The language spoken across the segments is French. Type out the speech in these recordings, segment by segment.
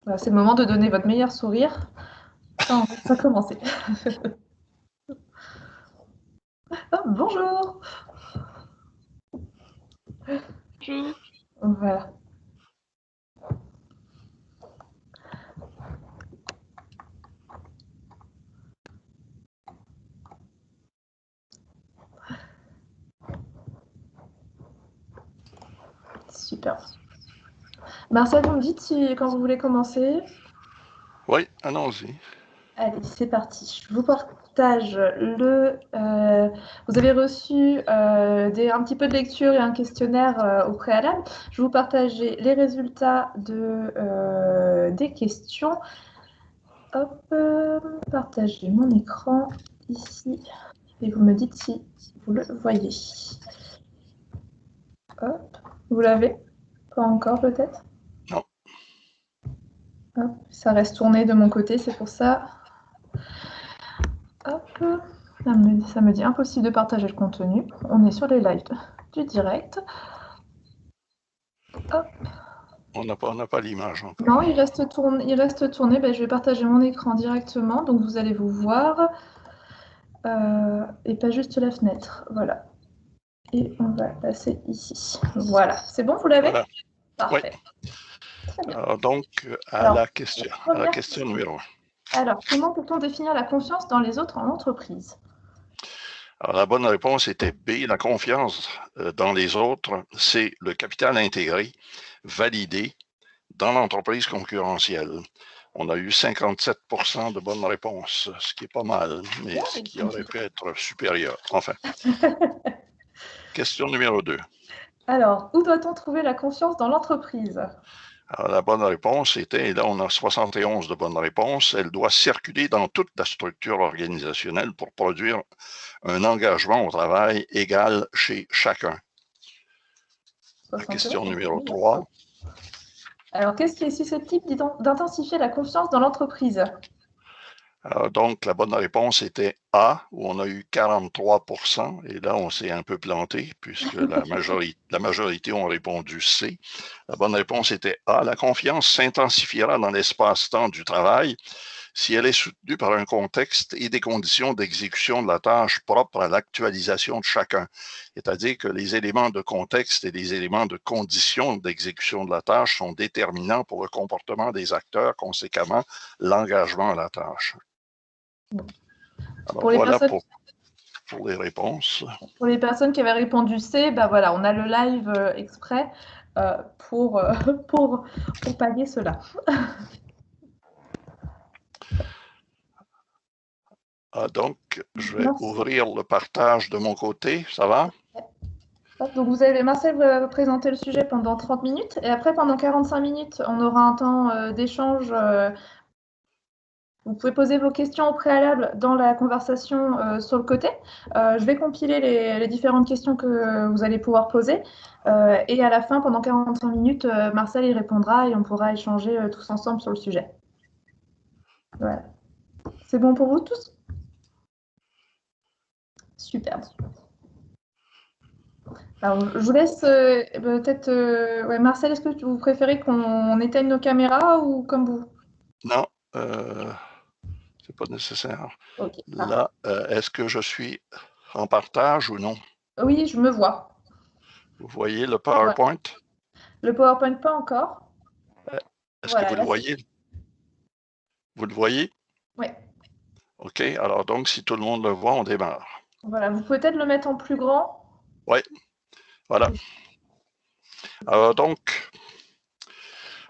Voilà, c'est le moment de donner votre meilleur sourire. Ça, on va commencer. Ah, bonjour. Bonjour. Voilà. Super. Marcel, vous me dites quand vous voulez commencer. Oui, allons-y. Allez, c'est parti. Je vous partage vous avez reçu un petit peu de lecture et un questionnaire au préalable. Je vais vous partager les résultats des questions. Hop, partager mon écran ici. Et vous me dites si vous le voyez. Hop, vous l'avez? Pas encore peut-être? Non. Hop, ça reste tourné de mon côté, c'est pour ça. Hop, ça me dit impossible de partager le contenu. On est sur les lives du direct. Hop. On n'a pas l'image encore. Non, il reste tourné. Ben, je vais partager mon écran directement, donc vous allez vous voir. Et pas juste la fenêtre. Voilà. Et on va passer ici. Voilà. C'est bon, vous l'avez? Voilà. Parfait. Oui. Très bien. Alors, donc, Alors, la question numéro 1. Alors, comment peut-on définir la confiance dans les autres en entreprise? Alors, la bonne réponse était B. La confiance dans les autres, c'est le capital intégré, validé dans l'entreprise concurrentielle. On a eu 57% de bonnes réponses, ce qui est pas mal, mais ce qui aurait pu être supérieur. Enfin. Question numéro 2. Alors, où doit-on trouver la confiance dans l'entreprise? Alors, la bonne réponse était, et là on a 71 de bonnes réponses, elle doit circuler dans toute la structure organisationnelle pour produire un engagement au travail égal chez chacun. La question numéro 3. Alors, qu'est-ce qui est susceptible d'intensifier la confiance dans l'entreprise? Alors, donc, la bonne réponse était A, où on a eu 43%, et là, on s'est un peu planté, puisque la majorité ont répondu C. La bonne réponse était A. La confiance s'intensifiera dans l'espace-temps du travail si elle est soutenue par un contexte et des conditions d'exécution de la tâche propres à l'actualisation de chacun. C'est-à-dire que les éléments de contexte et les éléments de conditions d'exécution de la tâche sont déterminants pour le comportement des acteurs, conséquemment l'engagement à la tâche. Alors voilà pour les réponses. Pour les personnes qui avaient répondu C, ben voilà, on a le live exprès pour pallier cela. Donc, je vais ouvrir le partage de mon côté. Ça va? Donc, Marcel va présenter le sujet pendant 30 minutes et après, pendant 45 minutes, on aura un temps d'échange. Vous pouvez poser vos questions au préalable dans la conversation sur le côté. Je vais compiler les différentes questions que vous allez pouvoir poser. Et à la fin, pendant 45 minutes, Marcel y répondra et on pourra échanger tous ensemble sur le sujet. Voilà. C'est bon pour vous tous? Super. Alors, je vous laisse peut-être. Ouais, Marcel, est-ce que vous préférez qu'on éteigne nos caméras ou comme vous? Non, c'est pas nécessaire. Okay, là, est-ce que je suis en partage ou non? Oui, je me vois. Vous voyez le PowerPoint? Le PowerPoint, pas encore. Est-ce que vous le voyez? Vous le voyez? Oui. OK. Alors, donc, si tout le monde le voit, on démarre. Voilà. Vous pouvez peut-être le mettre en plus grand? Oui. Voilà. Alors, donc,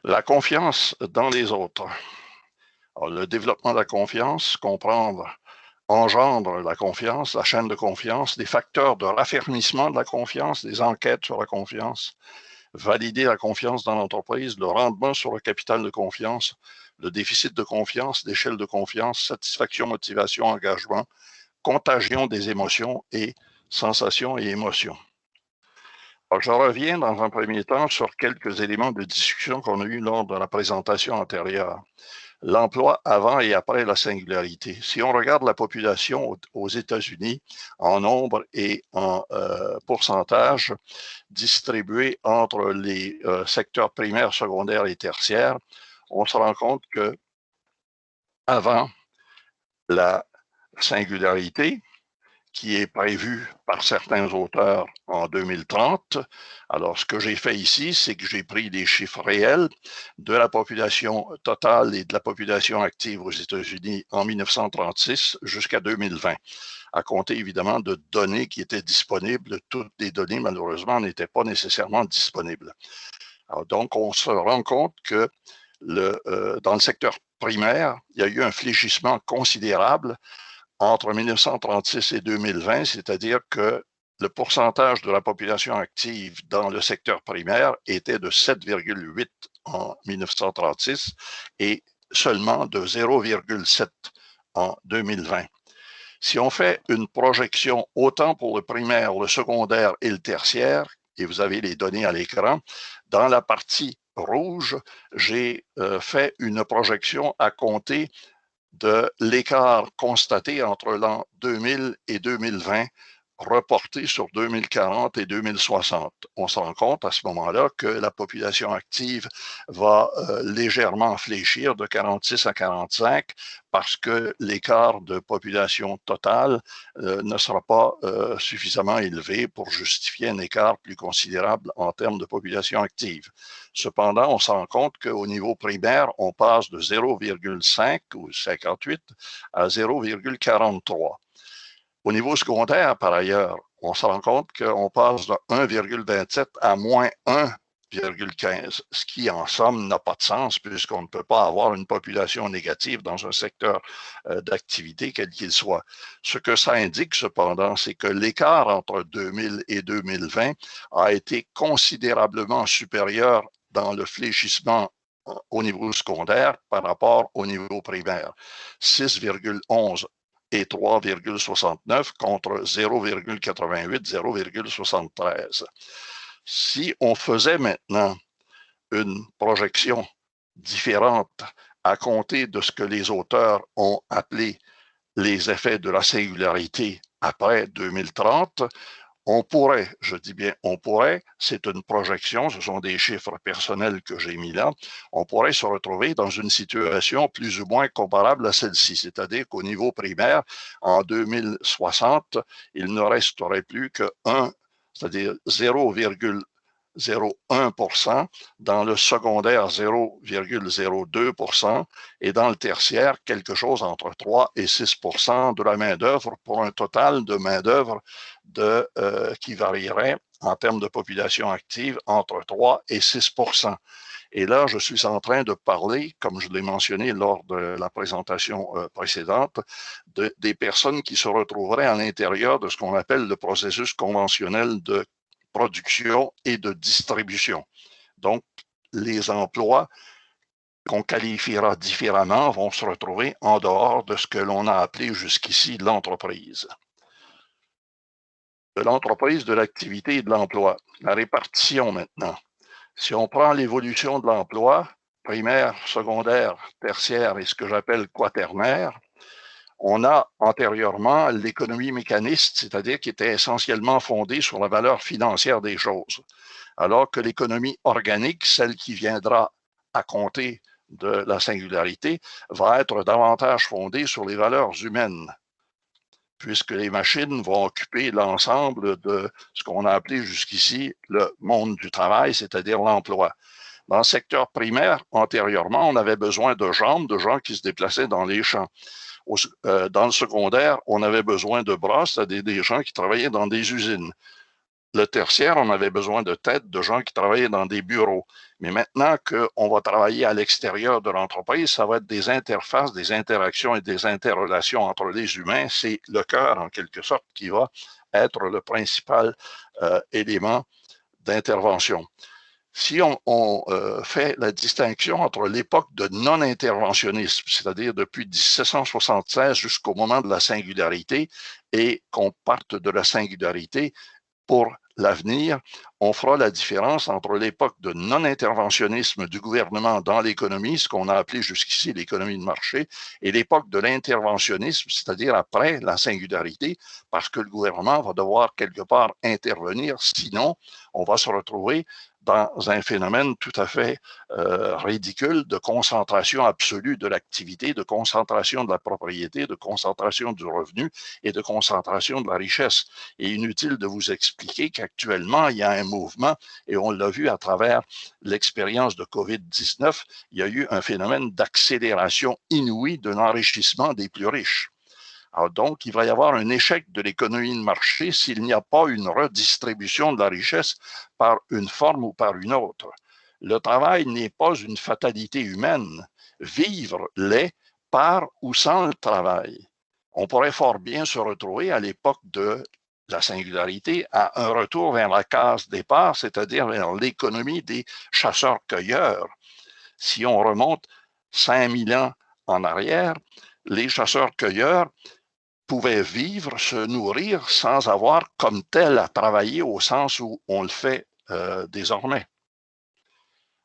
la confiance dans les autres. Alors, le développement de la confiance, engendre la confiance, la chaîne de confiance, des facteurs de raffermissement de la confiance, des enquêtes sur la confiance, valider la confiance dans l'entreprise, le rendement sur le capital de confiance, le déficit de confiance, l'échelle de confiance, satisfaction, motivation, engagement, contagion des émotions et sensations et émotions. Alors, je reviens dans un premier temps sur quelques éléments de discussion qu'on a eu lors de la présentation antérieure. L'emploi avant et après la singularité. Si on regarde la population aux États-Unis en nombre et en pourcentage distribué entre les secteurs primaires, secondaires et tertiaires, on se rend compte que avant la singularité, qui est prévue par certains auteurs en 2030. Alors, ce que j'ai fait ici, c'est que j'ai pris des chiffres réels de la population totale et de la population active aux États-Unis en 1936 jusqu'à 2020, à compter évidemment de données qui étaient disponibles. Toutes les données, malheureusement, n'étaient pas nécessairement disponibles. Alors, donc, on se rend compte que dans le secteur primaire, il y a eu un fléchissement considérable entre 1936 et 2020, c'est-à-dire que le pourcentage de la population active dans le secteur primaire était de 7,8 en 1936 et seulement de 0,7 en 2020. Si on fait une projection autant pour le primaire, le secondaire et le tertiaire, et vous avez les données à l'écran, dans la partie rouge, j'ai fait une projection à compter de l'écart constaté entre l'an 2000 et 2020 reporté sur 2040 et 2060. On se rend compte à ce moment-là que la population active va légèrement fléchir de 46 à 45 parce que l'écart de population totale ne sera pas suffisamment élevé pour justifier un écart plus considérable en termes de population active. Cependant, on se rend compte qu'au niveau primaire, on passe de 0,5 ou 58 à 0,43. Au niveau secondaire, par ailleurs, on se rend compte qu'on passe de 1,27 à moins 1,15, ce qui, en somme, n'a pas de sens puisqu'on ne peut pas avoir une population négative dans un secteur d'activité, quel qu'il soit. Ce que ça indique, cependant, c'est que l'écart entre 2000 et 2020 a été considérablement supérieur dans le fléchissement au niveau secondaire par rapport au niveau primaire. 6,11 et 3,69 contre 0,88, 0,73. Si on faisait maintenant une projection différente à compter de ce que les auteurs ont appelé les effets de la singularité après 2030, on pourrait, je dis bien on pourrait, c'est une projection, ce sont des chiffres personnels que j'ai mis là, on pourrait se retrouver dans une situation plus ou moins comparable à celle-ci, c'est-à-dire qu'au niveau primaire, en 2060, il ne resterait plus que 1, c'est-à-dire 0,01%, dans le secondaire 0,02% et dans le tertiaire quelque chose entre 3 et 6% de la main-d'œuvre pour un total de main-d'œuvre qui varierait en termes de population active entre 3 et 6%. Et là, je suis en train de parler, comme je l'ai mentionné lors de la présentation précédente, des personnes qui se retrouveraient à l'intérieur de ce qu'on appelle le processus conventionnel de production et de distribution. Donc, les emplois qu'on qualifiera différemment vont se retrouver en dehors de ce que l'on a appelé jusqu'ici l'entreprise. De l'entreprise, de l'activité et de l'emploi. La répartition maintenant. Si on prend l'évolution de l'emploi, primaire, secondaire, tertiaire et ce que j'appelle quaternaire, on a antérieurement l'économie mécaniste, c'est-à-dire qui était essentiellement fondée sur la valeur financière des choses, alors que l'économie organique, celle qui viendra à compter de la singularité, va être davantage fondée sur les valeurs humaines, puisque les machines vont occuper l'ensemble de ce qu'on a appelé jusqu'ici le monde du travail, c'est-à-dire l'emploi. Dans le secteur primaire, antérieurement, on avait besoin de jambes, de gens qui se déplaçaient dans les champs. Dans le secondaire, on avait besoin de bras, c'est-à-dire des gens qui travaillaient dans des usines. Le tertiaire, on avait besoin de têtes, de gens qui travaillaient dans des bureaux. Mais maintenant qu'on va travailler à l'extérieur de l'entreprise, ça va être des interfaces, des interactions et des interrelations entre les humains. C'est le cœur, en quelque sorte, qui va être le principal élément d'intervention. Si on fait la distinction entre l'époque de non-interventionnisme, c'est-à-dire depuis 1776 jusqu'au moment de la singularité, et qu'on parte de la singularité pour l'avenir, on fera la différence entre l'époque de non-interventionnisme du gouvernement dans l'économie, ce qu'on a appelé jusqu'ici l'économie de marché, et l'époque de l'interventionnisme, c'est-à-dire après la singularité, parce que le gouvernement va devoir quelque part intervenir, sinon on va se retrouver dans un phénomène tout à fait ridicule de concentration absolue de l'activité, de concentration de la propriété, de concentration du revenu et de concentration de la richesse. Et inutile de vous expliquer qu'actuellement, il y a un mouvement, et on l'a vu à travers l'expérience de COVID-19, il y a eu un phénomène d'accélération inouïe de l'enrichissement des plus riches. Alors donc, il va y avoir un échec de l'économie de marché s'il n'y a pas une redistribution de la richesse par une forme ou par une autre. Le travail n'est pas une fatalité humaine. Vivre l'est par ou sans le travail. On pourrait fort bien se retrouver à l'époque de la singularité à un retour vers la case départ, c'est-à-dire vers l'économie des chasseurs-cueilleurs. Si on remonte 5000 ans en arrière, les chasseurs-cueilleurs pouvaient vivre, se nourrir sans avoir comme tel à travailler au sens où on le fait désormais.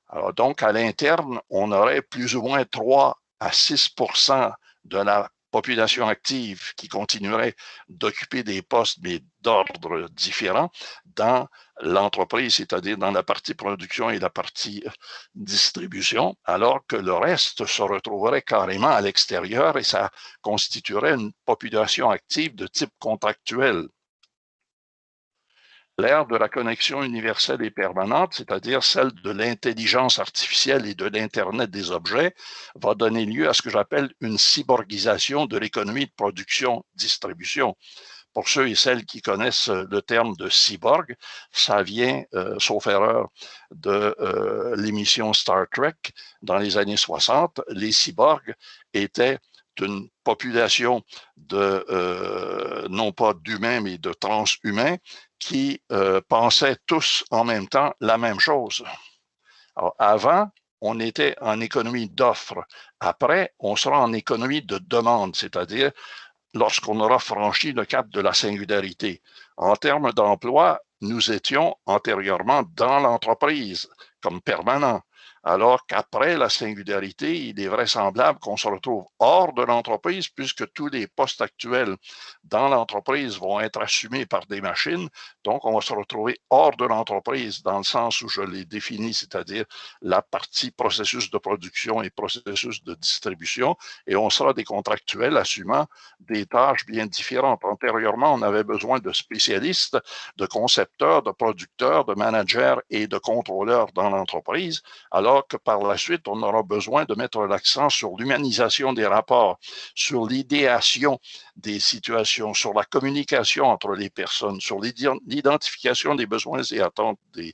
Alors donc, à l'interne, on aurait plus ou moins 3 à 6% de la population active qui continuerait d'occuper des postes, mais d'ordre différent, dans l'entreprise, c'est-à-dire dans la partie production et la partie distribution, alors que le reste se retrouverait carrément à l'extérieur et ça constituerait une population active de type contractuel. L'ère de la connexion universelle et permanente, c'est-à-dire celle de l'intelligence artificielle et de l'Internet des objets, va donner lieu à ce que j'appelle une cyborgisation de l'économie de production-distribution. Pour ceux et celles qui connaissent le terme de cyborg, ça vient, sauf erreur, de l'émission Star Trek dans les années 60. Les cyborgs étaient une population de, non pas d'humains, mais de transhumains qui pensaient tous en même temps la même chose. Alors, avant, on était en économie d'offre. Après, on sera en économie de demande, c'est-à-dire lorsqu'on aura franchi le cap de la singularité. En termes d'emploi, nous étions antérieurement dans l'entreprise comme permanents, alors qu'après la singularité, il est vraisemblable qu'on se retrouve hors de l'entreprise puisque tous les postes actuels dans l'entreprise vont être assumés par des machines. Donc, on va se retrouver hors de l'entreprise dans le sens où je l'ai défini, c'est-à-dire la partie processus de production et processus de distribution, et on sera des contractuels assumant des tâches bien différentes. Antérieurement, on avait besoin de spécialistes, de concepteurs, de producteurs, de managers et de contrôleurs dans l'entreprise, alors que par la suite, on aura besoin de mettre l'accent sur l'humanisation des rapports, sur l'idéation des situations, sur la communication entre les personnes, sur l'identification des besoins et attentes des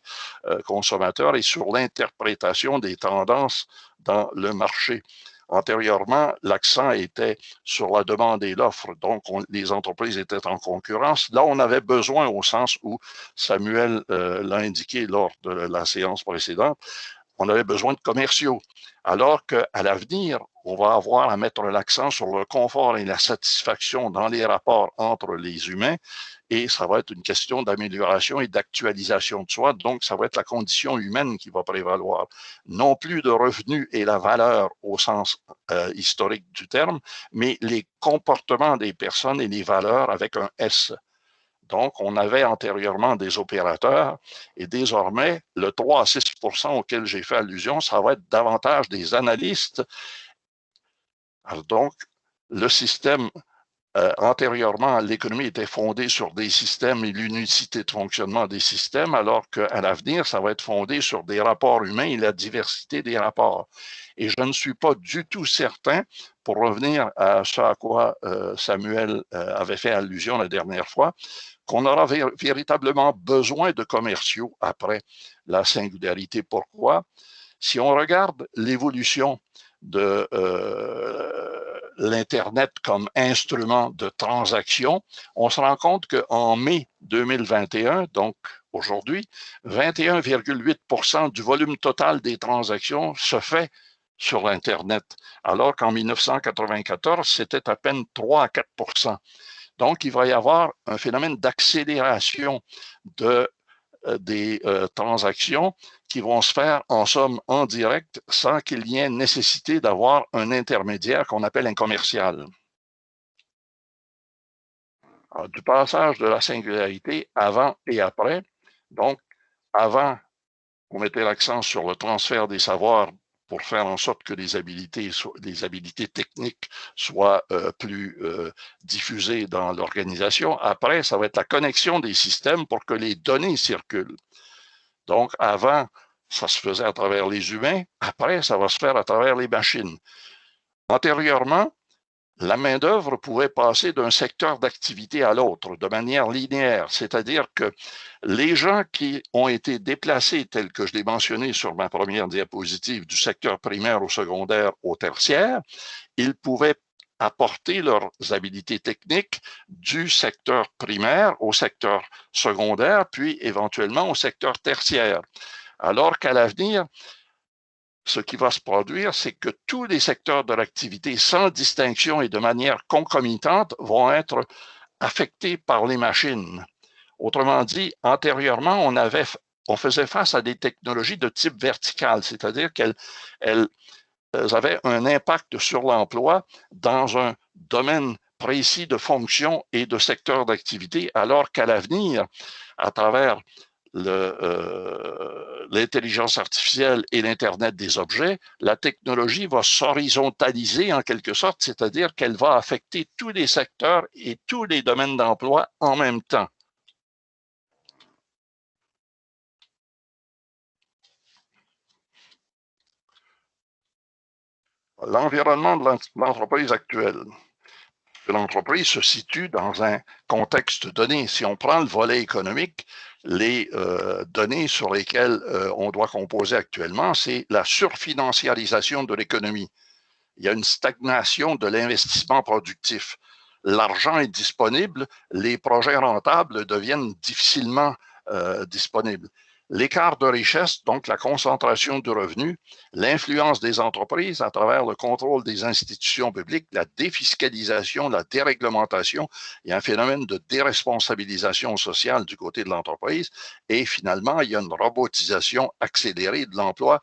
consommateurs et sur l'interprétation des tendances dans le marché. Antérieurement, l'accent était sur la demande et l'offre, donc les entreprises étaient en concurrence. Là, on avait besoin, au sens où Samuel l'a indiqué lors de la séance précédente, on avait besoin de commerciaux. Alors qu'à l'avenir, on va avoir à mettre l'accent sur le confort et la satisfaction dans les rapports entre les humains, et ça va être une question d'amélioration et d'actualisation de soi, donc ça va être la condition humaine qui va prévaloir. Non plus de revenus et la valeur au sens historique du terme, mais les comportements des personnes et les valeurs avec un S. Donc, on avait antérieurement des opérateurs et désormais, le 3 à 6% auquel j'ai fait allusion, ça va être davantage des analystes. Alors donc, le système, antérieurement, l'économie était fondée sur des systèmes et l'unicité de fonctionnement des systèmes, alors qu'à l'avenir, ça va être fondé sur des rapports humains et la diversité des rapports. Et je ne suis pas du tout certain, pour revenir à ce à quoi Samuel avait fait allusion la dernière fois, qu'on aura véritablement besoin de commerciaux après la singularité. Pourquoi? Si on regarde l'évolution de l'Internet comme instrument de transaction, on se rend compte qu'en mai 2021, donc aujourd'hui, 21,8% du volume total des transactions se fait sur Internet, alors qu'en 1994, c'était à peine 3 à 4%. Donc, il va y avoir un phénomène d'accélération des transactions qui vont se faire en somme en direct sans qu'il y ait nécessité d'avoir un intermédiaire qu'on appelle un commercial. Alors, du passage de la singularité avant et après, donc avant vous mettez l'accent sur le transfert des savoirs pour faire en sorte que les habilités techniques soient plus diffusées dans l'organisation. Après, ça va être la connexion des systèmes pour que les données circulent. Donc, avant, ça se faisait à travers les humains. Après, ça va se faire à travers les machines. Antérieurement, la main-d'œuvre pouvait passer d'un secteur d'activité à l'autre de manière linéaire, c'est-à-dire que les gens qui ont été déplacés, tels que je l'ai mentionné sur ma première diapositive, du secteur primaire au secondaire au tertiaire, ils pouvaient apporter leurs habilités techniques du secteur primaire au secteur secondaire, puis éventuellement au secteur tertiaire. Alors qu'à l'avenir, ce qui va se produire, c'est que tous les secteurs de l'activité, sans distinction et de manière concomitante, vont être affectés par les machines. Autrement dit, antérieurement, on faisait face à des technologies de type vertical, c'est-à-dire qu'elles avaient un impact sur l'emploi dans un domaine précis de fonction et de secteur d'activité, alors qu'à l'avenir, à travers l'intelligence artificielle et l'Internet des objets, la technologie va s'horizontaliser en quelque sorte, c'est-à-dire qu'elle va affecter tous les secteurs et tous les domaines d'emploi en même temps. L'environnement de l'entreprise actuelle. L'entreprise se situe dans un contexte donné. Si on prend le volet économique, les données sur lesquelles on doit composer actuellement, c'est la surfinanciarisation de l'économie. Il y a une stagnation de l'investissement productif. L'argent est disponible, les projets rentables deviennent difficilement disponibles. L'écart de richesse, donc la concentration du revenu, l'influence des entreprises à travers le contrôle des institutions publiques, la défiscalisation, la déréglementation, il y a un phénomène de déresponsabilisation sociale du côté de l'entreprise et finalement, il y a une robotisation accélérée de l'emploi,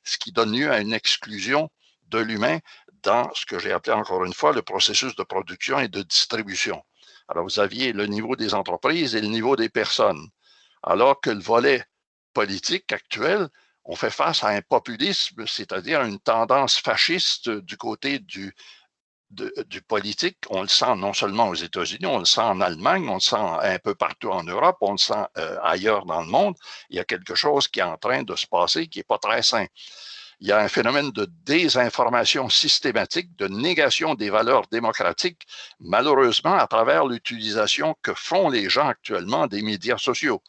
ce qui donne lieu à une exclusion de l'humain dans ce que j'ai appelé encore une fois le processus de production et de distribution. Alors, vous aviez le niveau des entreprises et le niveau des personnes, alors que le volet politique actuel, on fait face à un populisme, c'est-à-dire une tendance fasciste du côté du politique. On le sent non seulement aux États-Unis, on le sent en Allemagne, on le sent un peu partout en Europe, on le sent ailleurs dans le monde. Il y a quelque chose qui est en train de se passer qui n'est pas très sain. Il y a un phénomène de désinformation systématique, de négation des valeurs démocratiques, malheureusement à travers l'utilisation que font les gens actuellement des médias sociaux.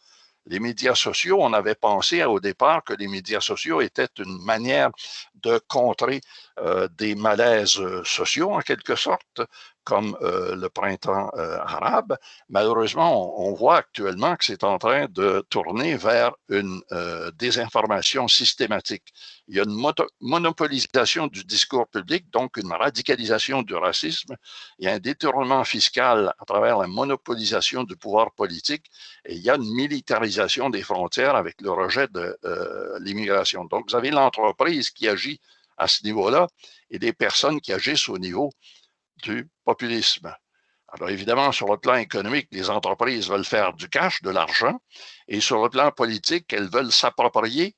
Les médias sociaux, on avait pensé au départ que les médias sociaux étaient une manière de contrer des malaises sociaux, en quelque sorte, comme le printemps arabe. Malheureusement, on voit actuellement que c'est en train de tourner vers une désinformation systématique. Il y a une monopolisation du discours public, donc une radicalisation du racisme. Il y a un détournement fiscal à travers la monopolisation du pouvoir politique et il y a une militarisation des frontières avec le rejet de l'immigration. Donc, vous avez l'entreprise qui agit à ce niveau-là et des personnes qui agissent au niveau du populisme. Alors évidemment, sur le plan économique, les entreprises veulent faire du cash, de l'argent, et sur le plan politique, elles veulent s'approprier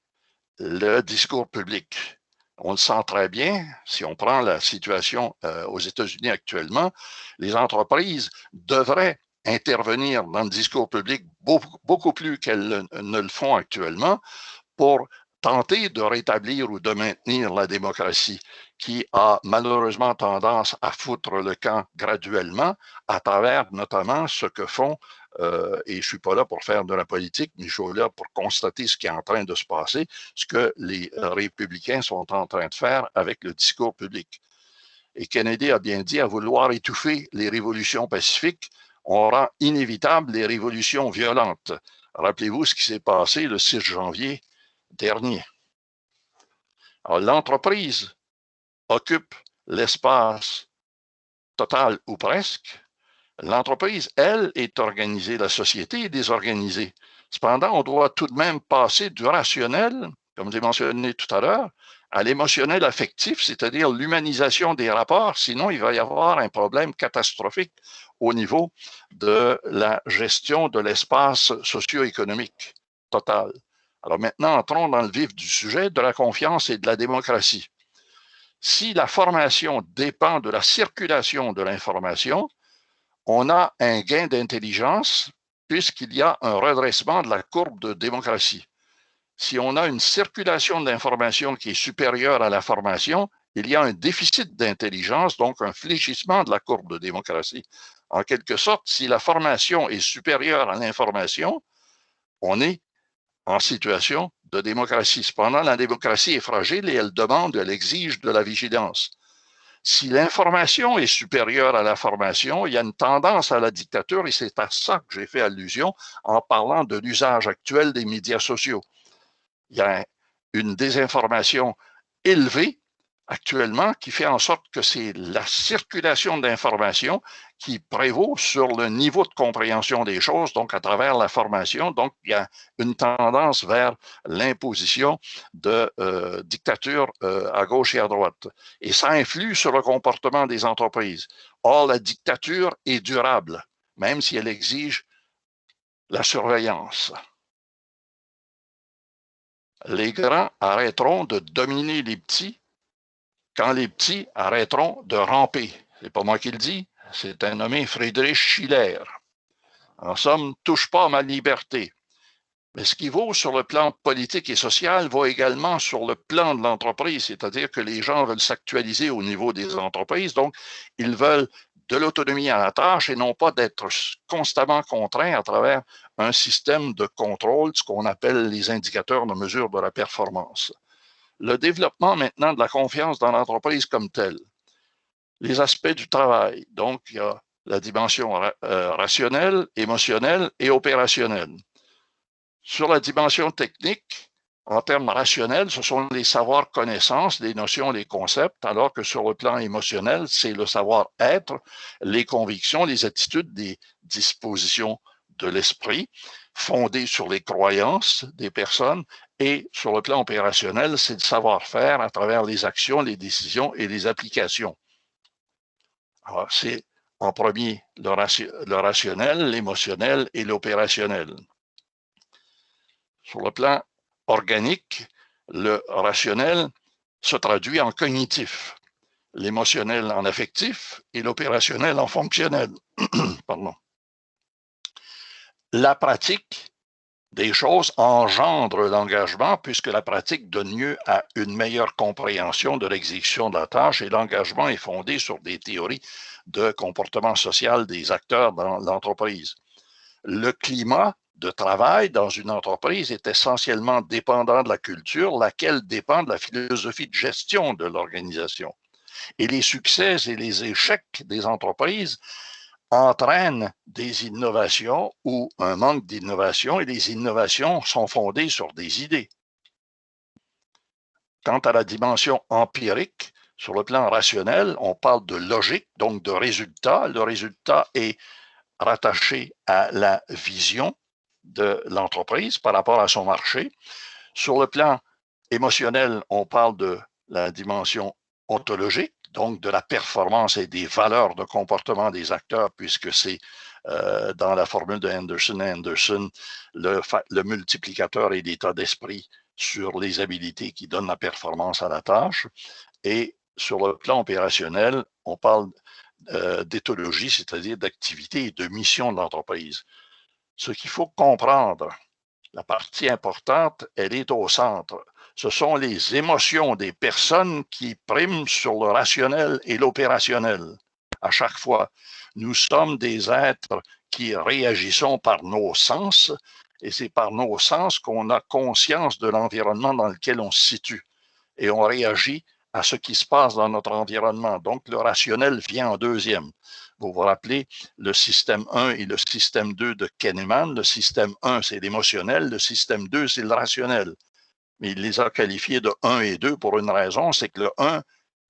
le discours public. On le sent très bien, si on prend la situation aux États-Unis actuellement, les entreprises devraient intervenir dans le discours public beaucoup plus qu'elles ne le font actuellement pour tenter de rétablir ou de maintenir la démocratie qui a malheureusement tendance à foutre le camp graduellement à travers notamment ce que font, et je ne suis pas là pour faire de la politique, mais je suis là pour constater ce qui est en train de se passer, ce que les républicains sont en train de faire avec le discours public. Et Kennedy a bien dit, à vouloir étouffer les révolutions pacifiques, on rend inévitable les révolutions violentes. Rappelez-vous ce qui s'est passé le 6 janvier dernier. Alors, l'entreprise occupe l'espace total ou presque. L'entreprise, elle, est organisée, la société est désorganisée. Cependant, on doit tout de même passer du rationnel, comme j'ai mentionné tout à l'heure, à l'émotionnel affectif, c'est-à-dire l'humanisation des rapports, sinon il va y avoir un problème catastrophique au niveau de la gestion de l'espace socio-économique total. Alors maintenant, entrons dans le vif du sujet de la confiance et de la démocratie. Si la formation dépend de la circulation de l'information, on a un gain d'intelligence puisqu'il y a un redressement de la courbe de démocratie. Si on a une circulation d'information qui est supérieure à la formation, il y a un déficit d'intelligence, donc un fléchissement de la courbe de démocratie. En quelque sorte, si la formation est supérieure à l'information, on est en situation de démocratie. Cependant, la démocratie est fragile et elle exige de la vigilance. Si l'information est supérieure à la formation, il y a une tendance à la dictature et c'est à ça que j'ai fait allusion en parlant de l'usage actuel des médias sociaux. Il y a une désinformation élevée actuellement qui fait en sorte que c'est la circulation d'informations qui prévaut sur le niveau de compréhension des choses, donc à travers la formation. Donc, il y a une tendance vers l'imposition de dictatures à gauche et à droite. Et ça influe sur le comportement des entreprises. Or, la dictature est durable, même si elle exige la surveillance. Les grands arrêteront de dominer les petits quand les petits arrêteront de ramper. C'est pas moi qui le dis, c'est un nommé Friedrich Schiller. En somme, touche pas à ma liberté. Mais ce qui vaut sur le plan politique et social vaut également sur le plan de l'entreprise, c'est-à-dire que les gens veulent s'actualiser au niveau des entreprises, donc ils veulent de l'autonomie à la tâche et non pas d'être constamment contraints à travers un système de contrôle, ce qu'on appelle les indicateurs de mesure de la performance. Le développement maintenant de la confiance dans l'entreprise comme telle. Les aspects du travail. Donc, il y a la dimension rationnelle, émotionnelle et opérationnelle. Sur la dimension technique, en termes rationnels, ce sont les savoirs-connaissances, les notions, les concepts, alors que sur le plan émotionnel, c'est le savoir-être, les convictions, les attitudes, les dispositions de l'esprit, fondées sur les croyances des personnes. Et sur le plan opérationnel, c'est le savoir-faire à travers les actions, les décisions et les applications. Alors, c'est en premier le rationnel, l'émotionnel et l'opérationnel. Sur le plan organique, le rationnel se traduit en cognitif, l'émotionnel en affectif et l'opérationnel en fonctionnel. Pardon. La pratique des choses engendre l'engagement puisque la pratique donne lieu à une meilleure compréhension de l'exécution de la tâche et l'engagement est fondé sur des théories de comportement social des acteurs dans l'entreprise. Le climat de travail dans une entreprise est essentiellement dépendant de la culture, laquelle dépend de la philosophie de gestion de l'organisation. Et les succès et les échecs des entreprises entraînent des innovations ou un manque d'innovation, et les innovations sont fondées sur des idées. Quant à la dimension empirique, sur le plan rationnel, on parle de logique, donc de résultat. Le résultat est rattaché à la vision de l'entreprise par rapport à son marché. Sur le plan émotionnel, on parle de la dimension ontologique, donc de la performance et des valeurs de comportement des acteurs, puisque c'est dans la formule de Anderson, le multiplicateur et l'état d'esprit sur les habiletés qui donnent la performance à la tâche. Et sur le plan opérationnel, on parle d'éthologie, c'est-à-dire d'activité et de mission de l'entreprise. Ce qu'il faut comprendre, la partie importante, elle est au centre. Ce sont les émotions des personnes qui priment sur le rationnel et l'opérationnel. À chaque fois, nous sommes des êtres qui réagissons par nos sens, et c'est par nos sens qu'on a conscience de l'environnement dans lequel on se situe. Et on réagit à ce qui se passe dans notre environnement. Donc, le rationnel vient en deuxième. Vous vous rappelez le système 1 et le système 2 de Kahneman. Le système 1, c'est l'émotionnel. Le système 2, c'est le rationnel. Mais il les a qualifiés de 1 et 2 pour une raison, c'est que le 1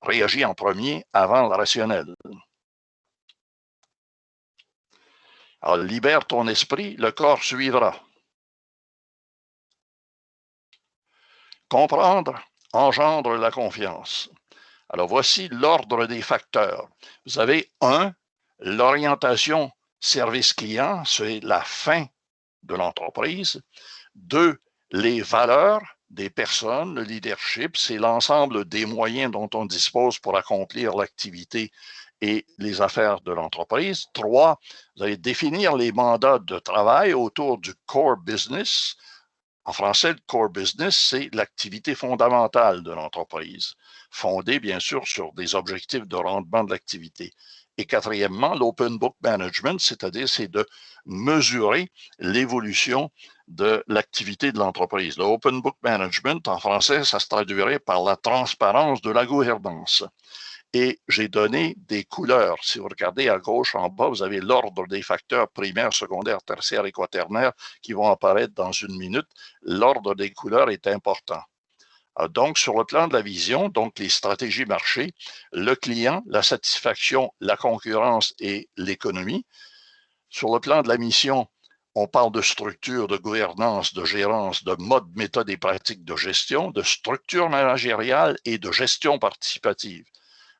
réagit en premier avant le rationnel. Alors, libère ton esprit, le corps suivra. Comprendre engendre la confiance. Alors, voici l'ordre des facteurs. Vous avez 1, l'orientation service client, c'est la fin de l'entreprise. 2, les valeurs des personnes, le leadership, c'est l'ensemble des moyens dont on dispose pour accomplir l'activité et les affaires de l'entreprise. 3, vous allez définir les mandats de travail autour du core business. En français, le core business, c'est l'activité fondamentale de l'entreprise, fondée bien sûr sur des objectifs de rendement de l'activité. Et quatrièmement, l'open book management, c'est-à-dire c'est de mesurer l'évolution de l'activité de l'entreprise. Le open book management, en français, ça se traduirait par la transparence de la gouvernance. Et j'ai donné des couleurs. Si vous regardez à gauche en bas, vous avez l'ordre des facteurs primaires, secondaires, tertiaires et quaternaires qui vont apparaître dans une minute. L'ordre des couleurs est important. Donc, sur le plan de la vision, donc les stratégies marché, le client, la satisfaction, la concurrence et l'économie. Sur le plan de la mission, on parle de structure, de gouvernance, de gérance, de mode, méthode et pratiques de gestion, de structure managériale et de gestion participative.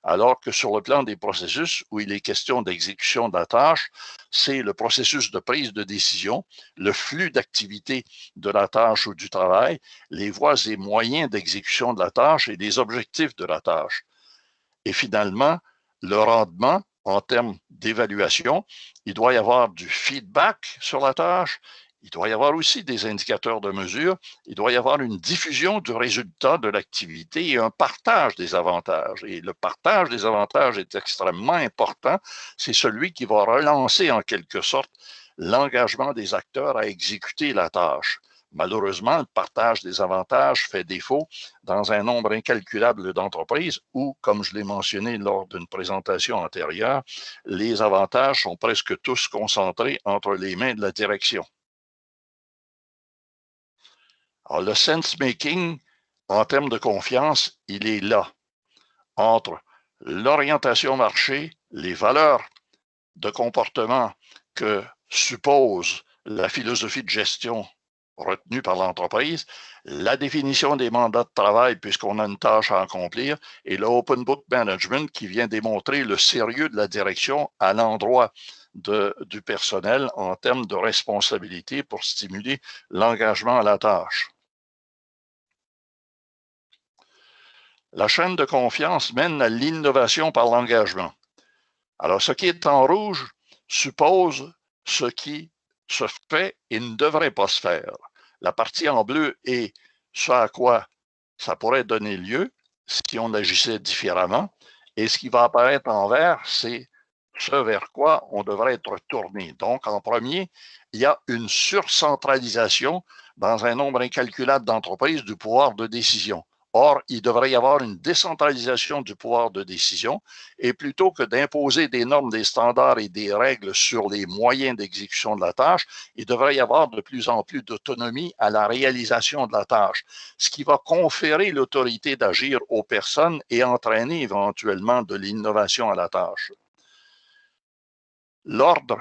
Alors que sur le plan des processus, où il est question d'exécution de la tâche, c'est le processus de prise de décision, le flux d'activité de la tâche ou du travail, les voies et moyens d'exécution de la tâche et les objectifs de la tâche. Et finalement, le rendement en termes d'évaluation, il doit y avoir du feedback sur la tâche, il doit y avoir aussi des indicateurs de mesure, il doit y avoir une diffusion du résultat de l'activité et un partage des avantages. Et le partage des avantages est extrêmement important. C'est celui qui va relancer en quelque sorte l'engagement des acteurs à exécuter la tâche. Malheureusement, le partage des avantages fait défaut dans un nombre incalculable d'entreprises où, comme je l'ai mentionné lors d'une présentation antérieure, les avantages sont presque tous concentrés entre les mains de la direction. Alors, le sense-making, en termes de confiance, il est là, entre l'orientation marché, les valeurs de comportement que suppose la philosophie de gestion retenue par l'entreprise, la définition des mandats de travail puisqu'on a une tâche à accomplir, et le Open Book Management qui vient démontrer le sérieux de la direction à l'endroit du personnel en termes de responsabilité pour stimuler l'engagement à la tâche. La chaîne de confiance mène à l'innovation par l'engagement. Alors, ce qui est en rouge suppose ce qui se fait et ne devrait pas se faire. La partie en bleu est ce à quoi ça pourrait donner lieu si on agissait différemment. Et ce qui va apparaître en vert, c'est ce vers quoi on devrait être tourné. Donc, en premier, il y a une surcentralisation dans un nombre incalculable d'entreprises du pouvoir de décision. Or, il devrait y avoir une décentralisation du pouvoir de décision et plutôt que d'imposer des normes, des standards et des règles sur les moyens d'exécution de la tâche, il devrait y avoir de plus en plus d'autonomie à la réalisation de la tâche, ce qui va conférer l'autorité d'agir aux personnes et entraîner éventuellement de l'innovation à la tâche. L'ordre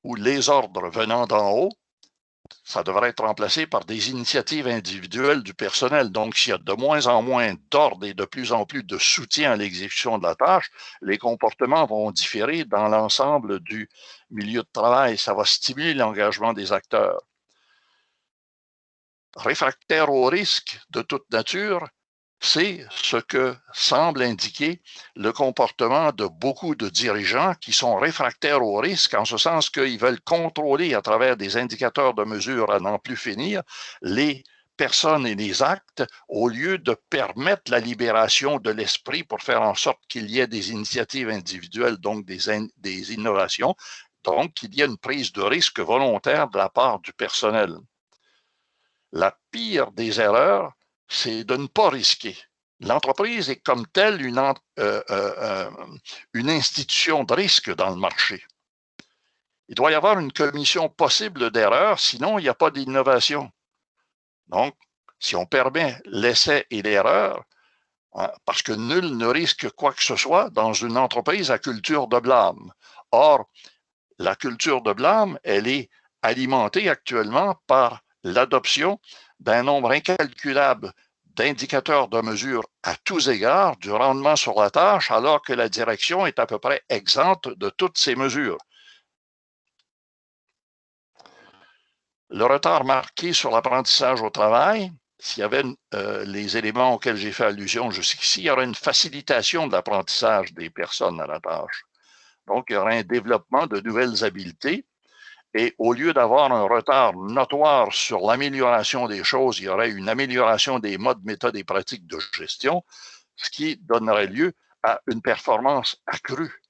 ou les ordres venant d'en haut, ça devrait être remplacé par des initiatives individuelles du personnel. Donc, s'il y a de moins en moins d'ordre et de plus en plus de soutien à l'exécution de la tâche, les comportements vont différer dans l'ensemble du milieu de travail. Ça va stimuler l'engagement des acteurs. Réfractaire au risque de toute nature, c'est ce que semble indiquer le comportement de beaucoup de dirigeants qui sont réfractaires au risque, en ce sens qu'ils veulent contrôler à travers des indicateurs de mesure à n'en plus finir les personnes et les actes, au lieu de permettre la libération de l'esprit pour faire en sorte qu'il y ait des initiatives individuelles, donc des innovations, donc qu'il y ait une prise de risque volontaire de la part du personnel. La pire des erreurs, c'est de ne pas risquer. L'entreprise est comme telle une institution de risque dans le marché. Il doit y avoir une commission possible d'erreurs, sinon il n'y a pas d'innovation. Donc, si on permet l'essai et l'erreur, parce que nul ne risque quoi que ce soit dans une entreprise à culture de blâme. Or, la culture de blâme, elle est alimentée actuellement par l'adoption d'un nombre incalculable d'indicateurs de mesure à tous égards du rendement sur la tâche, alors que la direction est à peu près exempte de toutes ces mesures. Le retard marqué sur l'apprentissage au travail, s'il y avait les éléments auxquels j'ai fait allusion jusqu'ici, il y aurait une facilitation de l'apprentissage des personnes à la tâche. Donc, il y aurait un développement de nouvelles habiletés. Et au lieu d'avoir un retard notoire sur l'amélioration des choses, il y aurait une amélioration des modes, méthodes et pratiques de gestion, ce qui donnerait lieu à une performance accrue.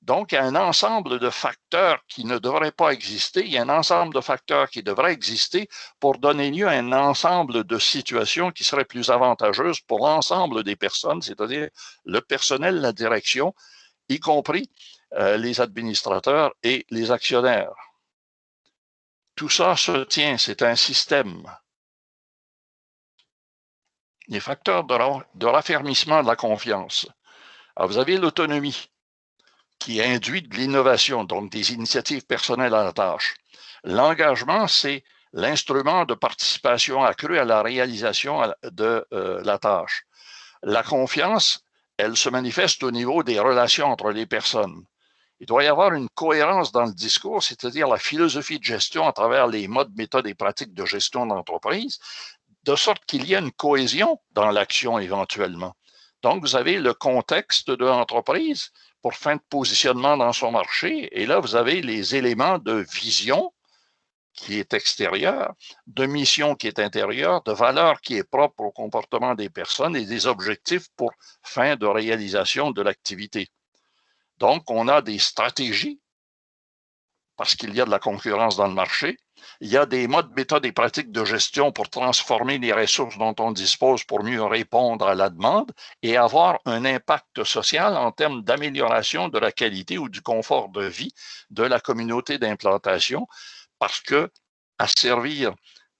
Donc, il y a un ensemble de facteurs qui ne devraient pas exister. Il y a un ensemble de facteurs qui devraient exister pour donner lieu à un ensemble de situations qui seraient plus avantageuses pour l'ensemble des personnes, c'est-à-dire le personnel, la direction, y compris les administrateurs et les actionnaires. Tout ça se tient, c'est un système. Les facteurs de raffermissement de la confiance. Alors, vous avez l'autonomie qui induit de l'innovation, donc des initiatives personnelles à la tâche. L'engagement, c'est l'instrument de participation accrue à la réalisation de la tâche. La confiance, elle se manifeste au niveau des relations entre les personnes. Il doit y avoir une cohérence dans le discours, c'est-à-dire la philosophie de gestion à travers les modes, méthodes et pratiques de gestion d'entreprise, de sorte qu'il y ait une cohésion dans l'action éventuellement. Donc, vous avez le contexte de l'entreprise pour fin de positionnement dans son marché, et là, vous avez les éléments de vision qui est extérieur, de mission qui est intérieure, de valeur qui est propre au comportement des personnes et des objectifs pour fin de réalisation de l'activité. Donc, on a des stratégies parce qu'il y a de la concurrence dans le marché. Il y a des modes, méthodes et pratiques de gestion pour transformer les ressources dont on dispose pour mieux répondre à la demande et avoir un impact social en termes d'amélioration de la qualité ou du confort de vie de la communauté d'implantation parce que à servir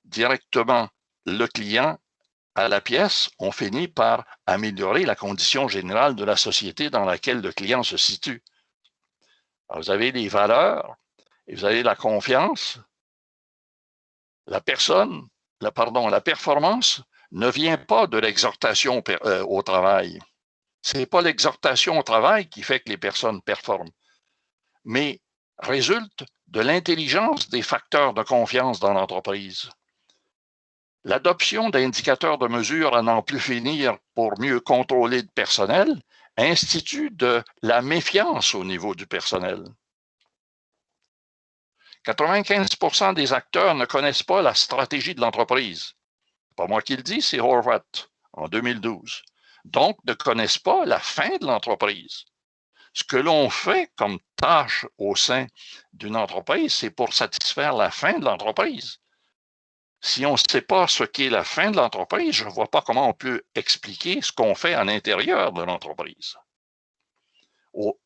directement le client à la pièce, on finit par améliorer la condition générale de la société dans laquelle le client se situe. Alors, vous avez les valeurs et vous avez la confiance. La performance ne vient pas de l'exhortation au travail. Ce n'est pas l'exhortation au travail qui fait que les personnes performent, mais résulte de l'intelligence des facteurs de confiance dans l'entreprise. L'adoption d'indicateurs de mesure à n'en plus finir pour mieux contrôler le personnel institue de la méfiance au niveau du personnel. 95% des acteurs ne connaissent pas la stratégie de l'entreprise. Pas moi qui le dis, c'est Horvath en 2012. Donc, ne connaissent pas la fin de l'entreprise. Ce que l'on fait comme tâche au sein d'une entreprise, c'est pour satisfaire la fin de l'entreprise. Si on ne sait pas ce qu'est la fin de l'entreprise, je ne vois pas comment on peut expliquer ce qu'on fait à l'intérieur de l'entreprise.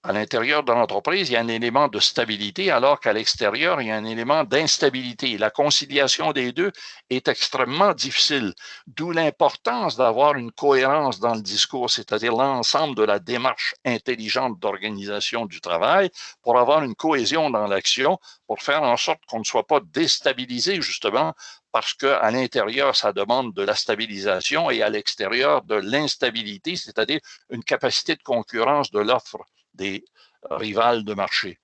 À l'intérieur de l'entreprise, il y a un élément de stabilité, alors qu'à l'extérieur, il y a un élément d'instabilité. La conciliation des deux est extrêmement difficile, d'où l'importance d'avoir une cohérence dans le discours, c'est-à-dire l'ensemble de la démarche intelligente d'organisation du travail pour avoir une cohésion dans l'action, pour faire en sorte qu'on ne soit pas déstabilisé, justement, parce qu'à l'intérieur, ça demande de la stabilisation et à l'extérieur, de l'instabilité, c'est-à-dire une capacité de concurrence de l'offre des rivales de marché.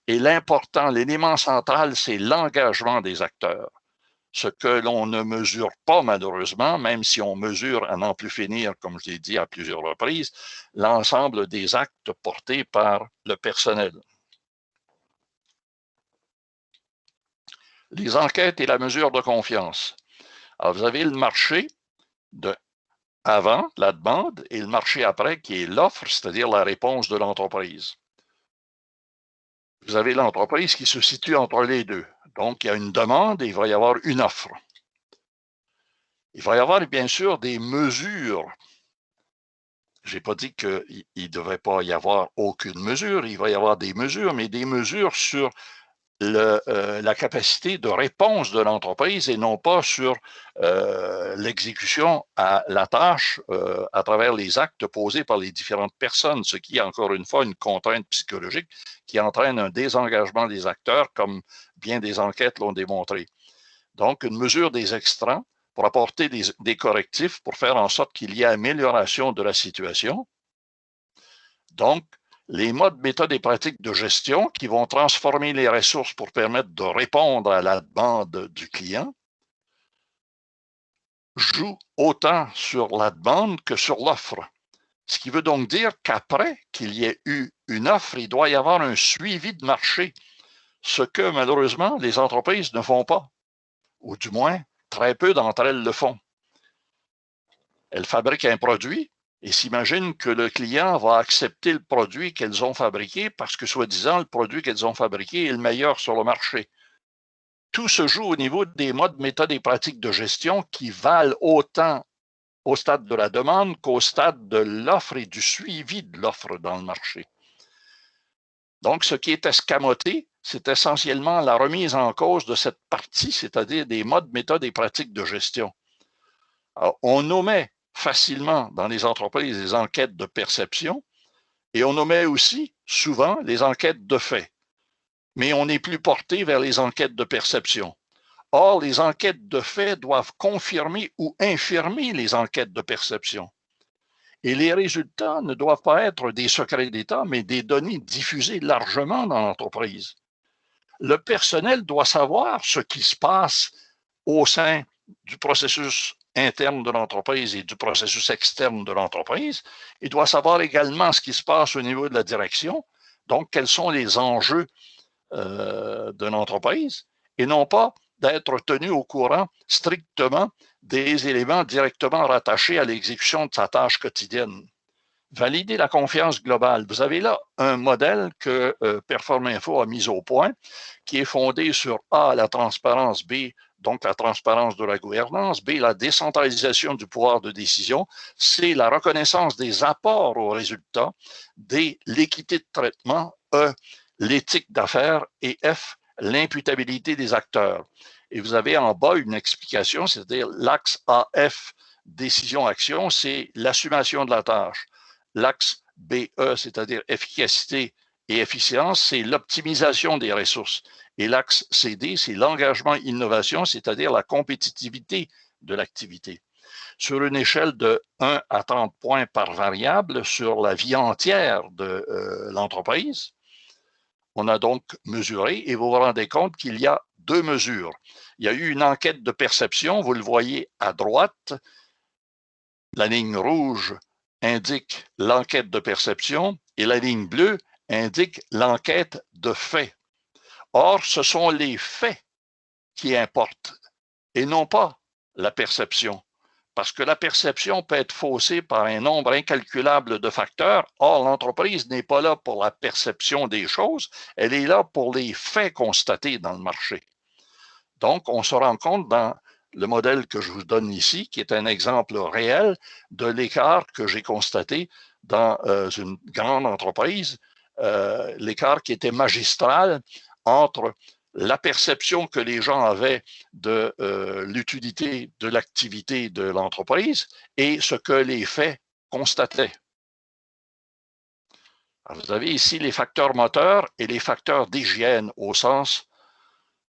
Et l'important, l'élément central, c'est l'engagement des acteurs. Ce que l'on ne mesure pas, malheureusement, même si on mesure à n'en plus finir, comme je l'ai dit à plusieurs reprises, l'ensemble des actes portés par le personnel. Les enquêtes et la mesure de confiance. Alors, vous avez le marché avant, la demande, et le marché après, qui est l'offre, c'est-à-dire la réponse de l'entreprise. Vous avez l'entreprise qui se situe entre les deux. Donc, il y a une demande et il va y avoir une offre. Il va y avoir, bien sûr, des mesures. Je n'ai pas dit qu'il ne devrait pas y avoir aucune mesure. Il va y avoir des mesures, mais des mesures sur la capacité de réponse de l'entreprise et non pas sur l'exécution à la tâche à travers les actes posés par les différentes personnes, ce qui est encore une fois une contrainte psychologique qui entraîne un désengagement des acteurs, comme bien des enquêtes l'ont démontré. Donc, une mesure des extrants pour apporter des correctifs pour faire en sorte qu'il y ait amélioration de la situation. Donc, les modes, méthodes et pratiques de gestion qui vont transformer les ressources pour permettre de répondre à la demande du client jouent autant sur la demande que sur l'offre. Ce qui veut donc dire qu'après qu'il y ait eu une offre, il doit y avoir un suivi de marché, ce que malheureusement les entreprises ne font pas, ou du moins très peu d'entre elles le font. Elles fabriquent un produit et s'imaginent que le client va accepter le produit qu'elles ont fabriqué parce que, soi-disant, le produit qu'elles ont fabriqué est le meilleur sur le marché. Tout se joue au niveau des modes, méthodes et pratiques de gestion qui valent autant au stade de la demande qu'au stade de l'offre et du suivi de l'offre dans le marché. Donc, ce qui est escamoté, c'est essentiellement la remise en cause de cette partie, c'est-à-dire des modes, méthodes et pratiques de gestion. Alors, on nommait facilement dans les entreprises les enquêtes de perception et on nommait aussi souvent les enquêtes de fait. Mais on n'est plus porté vers les enquêtes de perception. Or, les enquêtes de fait doivent confirmer ou infirmer les enquêtes de perception. Et les résultats ne doivent pas être des secrets d'État, mais des données diffusées largement dans l'entreprise. Le personnel doit savoir ce qui se passe au sein du processus interne de l'entreprise et du processus externe de l'entreprise. Il doit savoir également ce qui se passe au niveau de la direction, donc quels sont les enjeux de l'entreprise, et non pas d'être tenu au courant strictement des éléments directement rattachés à l'exécution de sa tâche quotidienne. Valider la confiance globale. Vous avez là un modèle que Performinfo a mis au point, qui est fondé sur A, la transparence, B, donc la transparence de la gouvernance, B, la décentralisation du pouvoir de décision, C, la reconnaissance des apports aux résultats, D, l'équité de traitement, E, l'éthique d'affaires et F, l'imputabilité des acteurs. Et vous avez en bas une explication, c'est-à-dire l'axe AF, décision-action, c'est l'assumation de la tâche. L'axe BE, c'est-à-dire efficacité et efficience, c'est l'optimisation des ressources. Et l'axe CD, c'est l'engagement-innovation, c'est-à-dire la compétitivité de l'activité. Sur une échelle de 1 à 30 points par variable sur la vie entière de l'entreprise, on a donc mesuré et vous vous rendez compte qu'il y a deux mesures. Il y a eu une enquête de perception, vous le voyez à droite, la ligne rouge indique l'enquête de perception et la ligne bleue indique l'enquête de fait. Or, ce sont les faits qui importent et non pas la perception. Parce que la perception peut être faussée par un nombre incalculable de facteurs. Or, l'entreprise n'est pas là pour la perception des choses, elle est là pour les faits constatés dans le marché. Donc, on se rend compte dans le modèle que je vous donne ici, qui est un exemple réel de l'écart que j'ai constaté dans une grande entreprise, l'écart qui était magistral entre la perception que les gens avaient de l'utilité de l'activité de l'entreprise et ce que les faits constataient. Alors, vous avez ici les facteurs moteurs et les facteurs d'hygiène au sens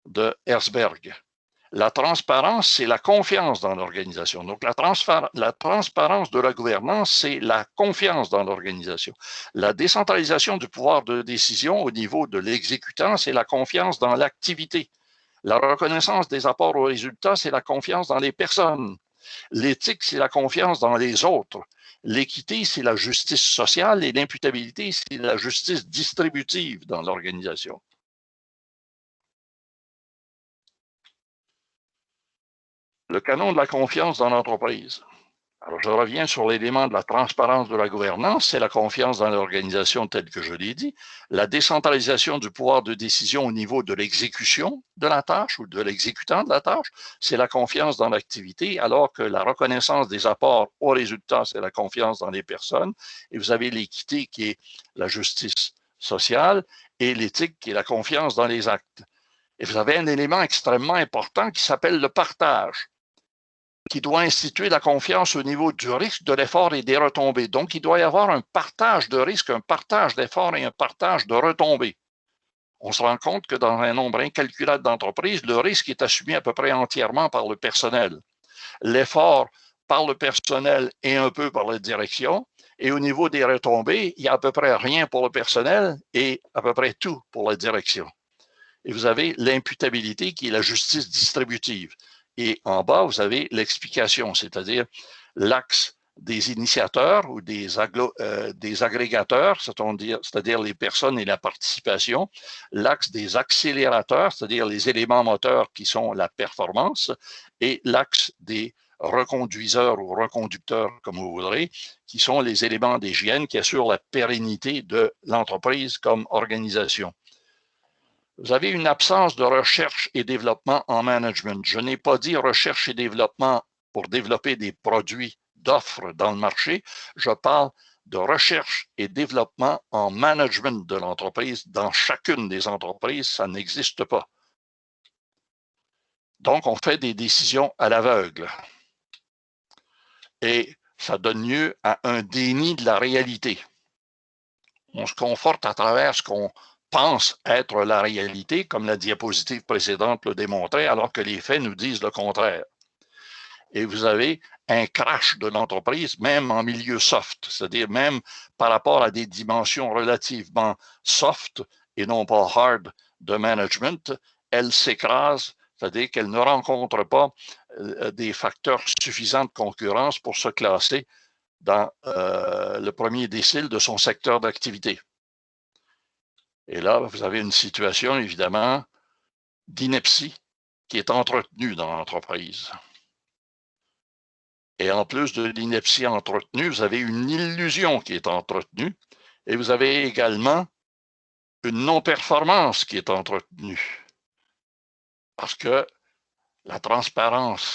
de Herzberg. La transparence, c'est la confiance dans l'organisation. Donc, la transparence de la gouvernance, c'est la confiance dans l'organisation. La décentralisation du pouvoir de décision au niveau de l'exécutant, c'est la confiance dans l'activité. La reconnaissance des apports aux résultats, c'est la confiance dans les personnes. L'éthique, c'est la confiance dans les autres. L'équité, c'est la justice sociale et l'imputabilité, c'est la justice distributive dans l'organisation. Le canon de la confiance dans l'entreprise. Alors, je reviens sur l'élément de la transparence de la gouvernance, c'est la confiance dans l'organisation telle que je l'ai dit, la décentralisation du pouvoir de décision au niveau de l'exécution de la tâche ou de l'exécutant de la tâche, c'est la confiance dans l'activité, alors que la reconnaissance des apports aux résultats, c'est la confiance dans les personnes, et vous avez l'équité qui est la justice sociale et l'éthique qui est la confiance dans les actes. Et vous avez un élément extrêmement important qui s'appelle le partage, qui doit instituer la confiance au niveau du risque, de l'effort et des retombées. Donc, il doit y avoir un partage de risque, un partage d'efforts et un partage de retombées. On se rend compte que dans un nombre incalculable d'entreprises, le risque est assumé à peu près entièrement par le personnel. L'effort par le personnel et un peu par la direction. Et au niveau des retombées, il n'y a à peu près rien pour le personnel et à peu près tout pour la direction. Et vous avez l'imputabilité qui est la justice distributive. Et en bas, vous avez l'explication, c'est-à-dire l'axe des initiateurs ou des agrégateurs, c'est-à-dire les personnes et la participation, l'axe des accélérateurs, c'est-à-dire les éléments moteurs qui sont la performance, et l'axe des reconduiseurs ou reconducteurs, comme vous voudrez, qui sont les éléments d'hygiène qui assurent la pérennité de l'entreprise comme organisation. Vous avez une absence de recherche et développement en management. Je n'ai pas dit recherche et développement pour développer des produits d'offres dans le marché. Je parle de recherche et développement en management de l'entreprise. Dans chacune des entreprises, ça n'existe pas. Donc, on fait des décisions à l'aveugle. Et ça donne lieu à un déni de la réalité. On se conforte à travers ce qu'on pense être la réalité, comme la diapositive précédente le démontrait, alors que les faits nous disent le contraire. Et vous avez un crash de l'entreprise, même en milieu soft, c'est-à-dire même par rapport à des dimensions relativement soft et non pas hard de management, elle s'écrase, c'est-à-dire qu'elle ne rencontre pas des facteurs suffisants de concurrence pour se classer dans le premier décile de son secteur d'activité. Et là, vous avez une situation, évidemment, d'ineptie qui est entretenue dans l'entreprise. Et en plus de l'ineptie entretenue, vous avez une illusion qui est entretenue et vous avez également une non-performance qui est entretenue. Parce que la transparence,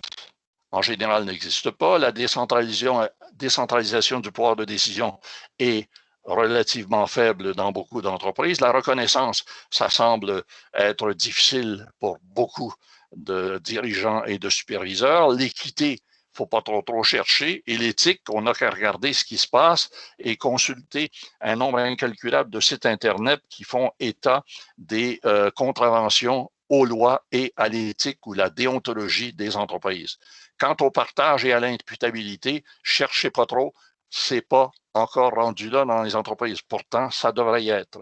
en général, n'existe pas. La décentralisation du pouvoir de décision est relativement faible dans beaucoup d'entreprises. La reconnaissance, ça semble être difficile pour beaucoup de dirigeants et de superviseurs. L'équité, il ne faut pas trop chercher. Et l'éthique, on n'a qu'à regarder ce qui se passe et consulter un nombre incalculable de sites Internet qui font état des contraventions aux lois et à l'éthique ou la déontologie des entreprises. Quant au partage et à l'imputabilité, cherchez pas trop, c'est pas encore rendu là dans les entreprises. Pourtant, ça devrait y être.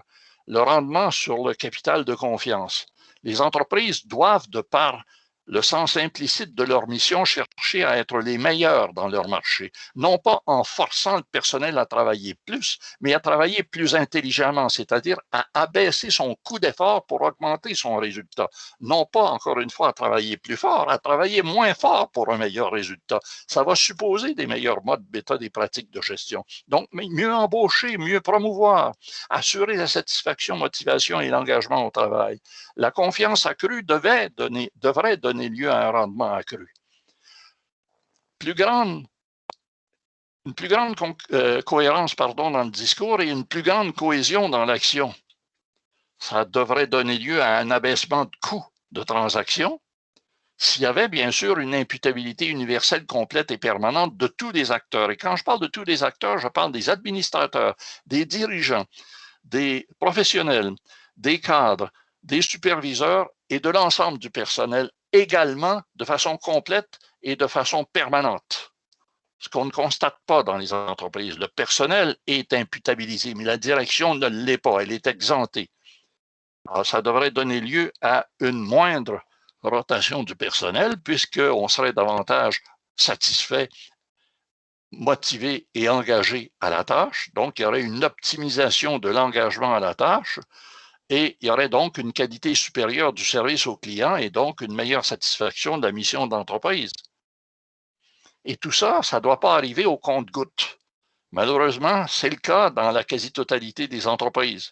Le rendement sur le capital de confiance. Les entreprises doivent, de par le sens implicite de leur mission, chercher à être les meilleurs dans leur marché, non pas en forçant le personnel à travailler plus, mais à travailler plus intelligemment, c'est-à-dire à abaisser son coût d'effort pour augmenter son résultat. Non pas, encore une fois, à travailler plus fort, à travailler moins fort pour un meilleur résultat. Ça va supposer des meilleurs modes, méthodes et pratiques de gestion. Donc, mieux embaucher, mieux promouvoir, assurer la satisfaction, motivation et l'engagement au travail. La confiance accrue devrait donner lieu à un rendement accru. Une plus grande cohérence dans le discours et une plus grande cohésion dans l'action. Ça devrait donner lieu à un abaissement de coûts de transaction s'il y avait bien sûr une imputabilité universelle complète et permanente de tous les acteurs. Et quand je parle de tous les acteurs, je parle des administrateurs, des dirigeants, des professionnels, des cadres, des superviseurs et de l'ensemble du personnel également de façon complète et de façon permanente. Ce qu'on ne constate pas dans les entreprises. Le personnel est imputabilisé, mais la direction ne l'est pas, elle est exemptée. Alors, ça devrait donner lieu à une moindre rotation du personnel puisqu'on serait davantage satisfait, motivé et engagé à la tâche. Donc, il y aurait une optimisation de l'engagement à la tâche et il y aurait donc une qualité supérieure du service au client et donc une meilleure satisfaction de la mission d'entreprise. Et tout ça, ça ne doit pas arriver au compte-gouttes. Malheureusement, c'est le cas dans la quasi-totalité des entreprises.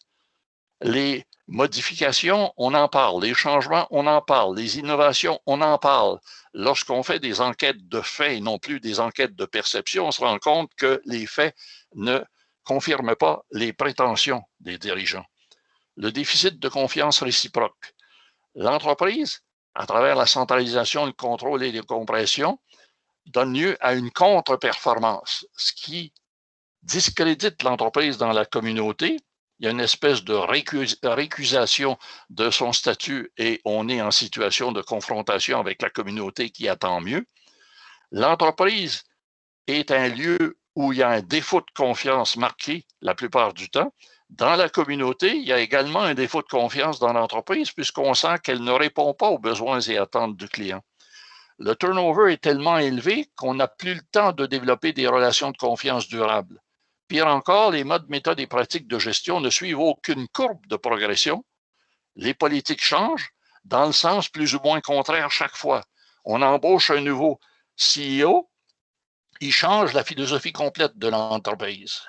Les modifications, on en parle. Les changements, on en parle. Les innovations, on en parle. Lorsqu'on fait des enquêtes de faits et non plus des enquêtes de perception, on se rend compte que les faits ne confirment pas les prétentions des dirigeants. Le déficit de confiance réciproque. L'entreprise, à travers la centralisation, le contrôle et les compressions, donne lieu à une contre-performance, ce qui discrédite l'entreprise dans la communauté. Il y a une espèce de récusation de son statut et on est en situation de confrontation avec la communauté qui attend mieux. L'entreprise est un lieu où il y a un défaut de confiance marqué la plupart du temps. Dans la communauté, il y a également un défaut de confiance dans l'entreprise puisqu'on sent qu'elle ne répond pas aux besoins et attentes du client. Le turnover est tellement élevé qu'on n'a plus le temps de développer des relations de confiance durables. Pire encore, les modes, méthodes et pratiques de gestion ne suivent aucune courbe de progression. Les politiques changent dans le sens plus ou moins contraire chaque fois. On embauche un nouveau CEO, il change la philosophie complète de l'entreprise.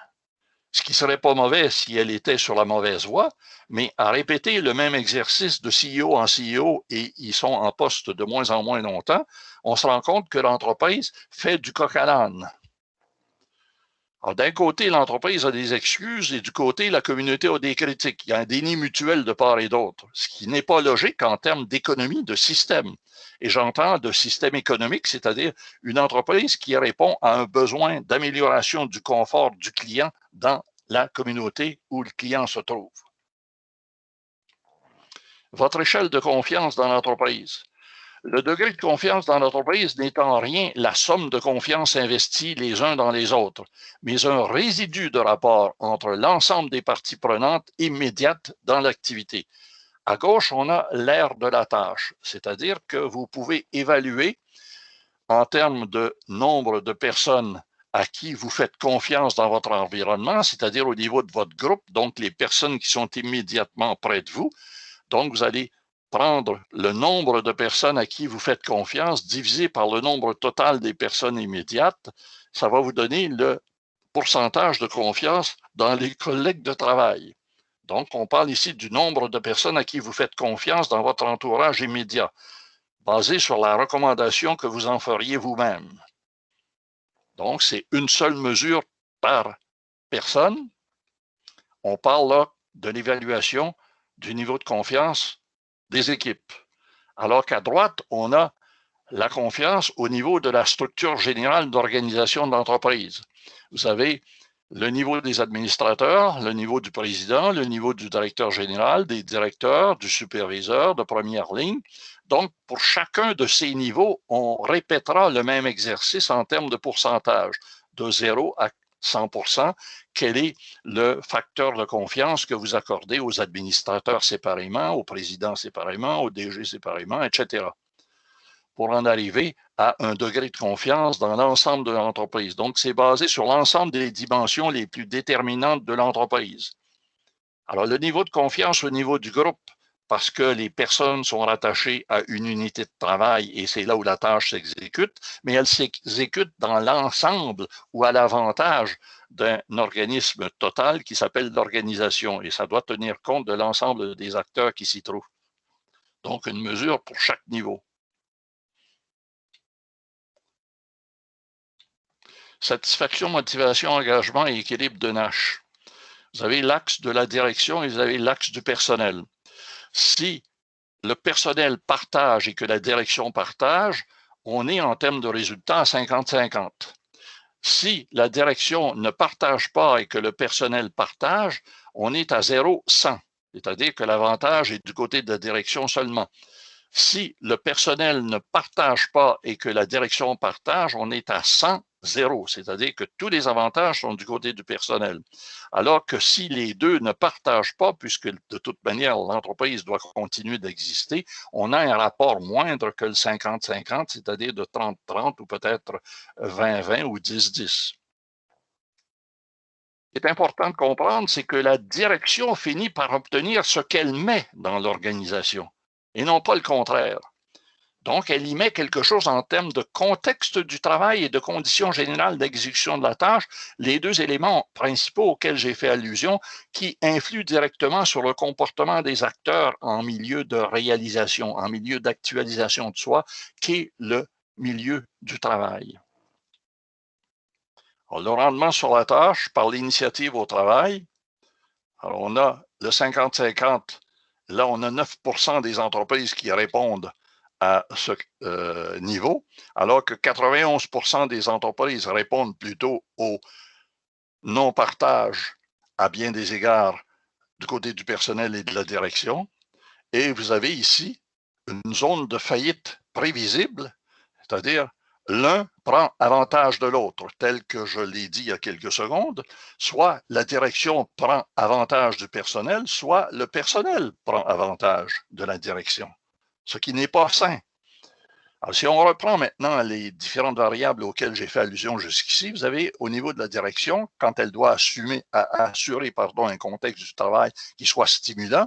Ce qui ne serait pas mauvais si elle était sur la mauvaise voie, mais à répéter le même exercice de CEO en CEO et ils sont en poste de moins en moins longtemps, on se rend compte que l'entreprise fait du coq à l'âne. Alors, d'un côté, l'entreprise a des excuses et du côté, la communauté a des critiques. Il y a un déni mutuel de part et d'autre, ce qui n'est pas logique en termes d'économie de système. Et j'entends de système économique, c'est-à-dire une entreprise qui répond à un besoin d'amélioration du confort du client dans la communauté où le client se trouve. Votre échelle de confiance dans l'entreprise. Le degré de confiance dans l'entreprise n'est en rien la somme de confiance investie les uns dans les autres, mais un résidu de rapport entre l'ensemble des parties prenantes immédiates dans l'activité. À gauche, on a l'aire de la tâche, c'est-à-dire que vous pouvez évaluer en termes de nombre de personnes à qui vous faites confiance dans votre environnement, c'est-à-dire au niveau de votre groupe, donc les personnes qui sont immédiatement près de vous. Donc, vous allez prendre le nombre de personnes à qui vous faites confiance divisé par le nombre total des personnes immédiates. Ça va vous donner le pourcentage de confiance dans les collègues de travail. Donc, on parle ici du nombre de personnes à qui vous faites confiance dans votre entourage immédiat, basé sur la recommandation que vous en feriez vous-même. Donc, c'est une seule mesure par personne. On parle là de l'évaluation du niveau de confiance des équipes. Alors qu'à droite, on a la confiance au niveau de la structure générale d'organisation de l'entreprise. Vous avez le niveau des administrateurs, le niveau du président, le niveau du directeur général, des directeurs, du superviseur de première ligne. Donc, pour chacun de ces niveaux, on répétera le même exercice en termes de pourcentage, de 0 à 100%. Quel est le facteur de confiance que vous accordez aux administrateurs séparément, au président séparément, au DG séparément, etc., pour en arriver à un degré de confiance dans l'ensemble de l'entreprise. Donc, c'est basé sur l'ensemble des dimensions les plus déterminantes de l'entreprise. Alors, le niveau de confiance au niveau du groupe, parce que les personnes sont rattachées à une unité de travail et c'est là où la tâche s'exécute, mais elle s'exécute dans l'ensemble ou à l'avantage d'un organisme total qui s'appelle l'organisation et ça doit tenir compte de l'ensemble des acteurs qui s'y trouvent. Donc, une mesure pour chaque niveau. Satisfaction, motivation, engagement et équilibre de Nash. Vous avez l'axe de la direction et vous avez l'axe du personnel. Si le personnel partage et que la direction partage, on est en termes de résultats à 50-50. Si la direction ne partage pas et que le personnel partage, on est à 0-100, c'est-à-dire que l'avantage est du côté de la direction seulement. Si le personnel ne partage pas et que la direction partage, on est à 100-0, c'est-à-dire que tous les avantages sont du côté du personnel. Alors que si les deux ne partagent pas, puisque de toute manière l'entreprise doit continuer d'exister, on a un rapport moindre que le 50-50, c'est-à-dire de 30-30 ou peut-être 20-20 ou 10-10. Ce qui est important de comprendre, c'est que la direction finit par obtenir ce qu'elle met dans l'organisation et non pas le contraire. Donc, elle y met quelque chose en termes de contexte du travail et de conditions générales d'exécution de la tâche, les deux éléments principaux auxquels j'ai fait allusion, qui influent directement sur le comportement des acteurs en milieu de réalisation, en milieu d'actualisation de soi, qui est le milieu du travail. Alors, le rendement sur la tâche par l'initiative au travail. Alors, on a le 50-50. Là, on a 9% des entreprises qui répondent à ce niveau, alors que 91% des entreprises répondent plutôt au non-partage à bien des égards du côté du personnel et de la direction. Et vous avez ici une zone de faillite prévisible, c'est-à-dire l'un prend avantage de l'autre, tel que je l'ai dit il y a quelques secondes, soit la direction prend avantage du personnel, soit le personnel prend avantage de la direction, ce qui n'est pas sain. Alors, si on reprend maintenant les différentes variables auxquelles j'ai fait allusion jusqu'ici, vous avez au niveau de la direction, quand elle doit assurer un contexte du travail qui soit stimulant,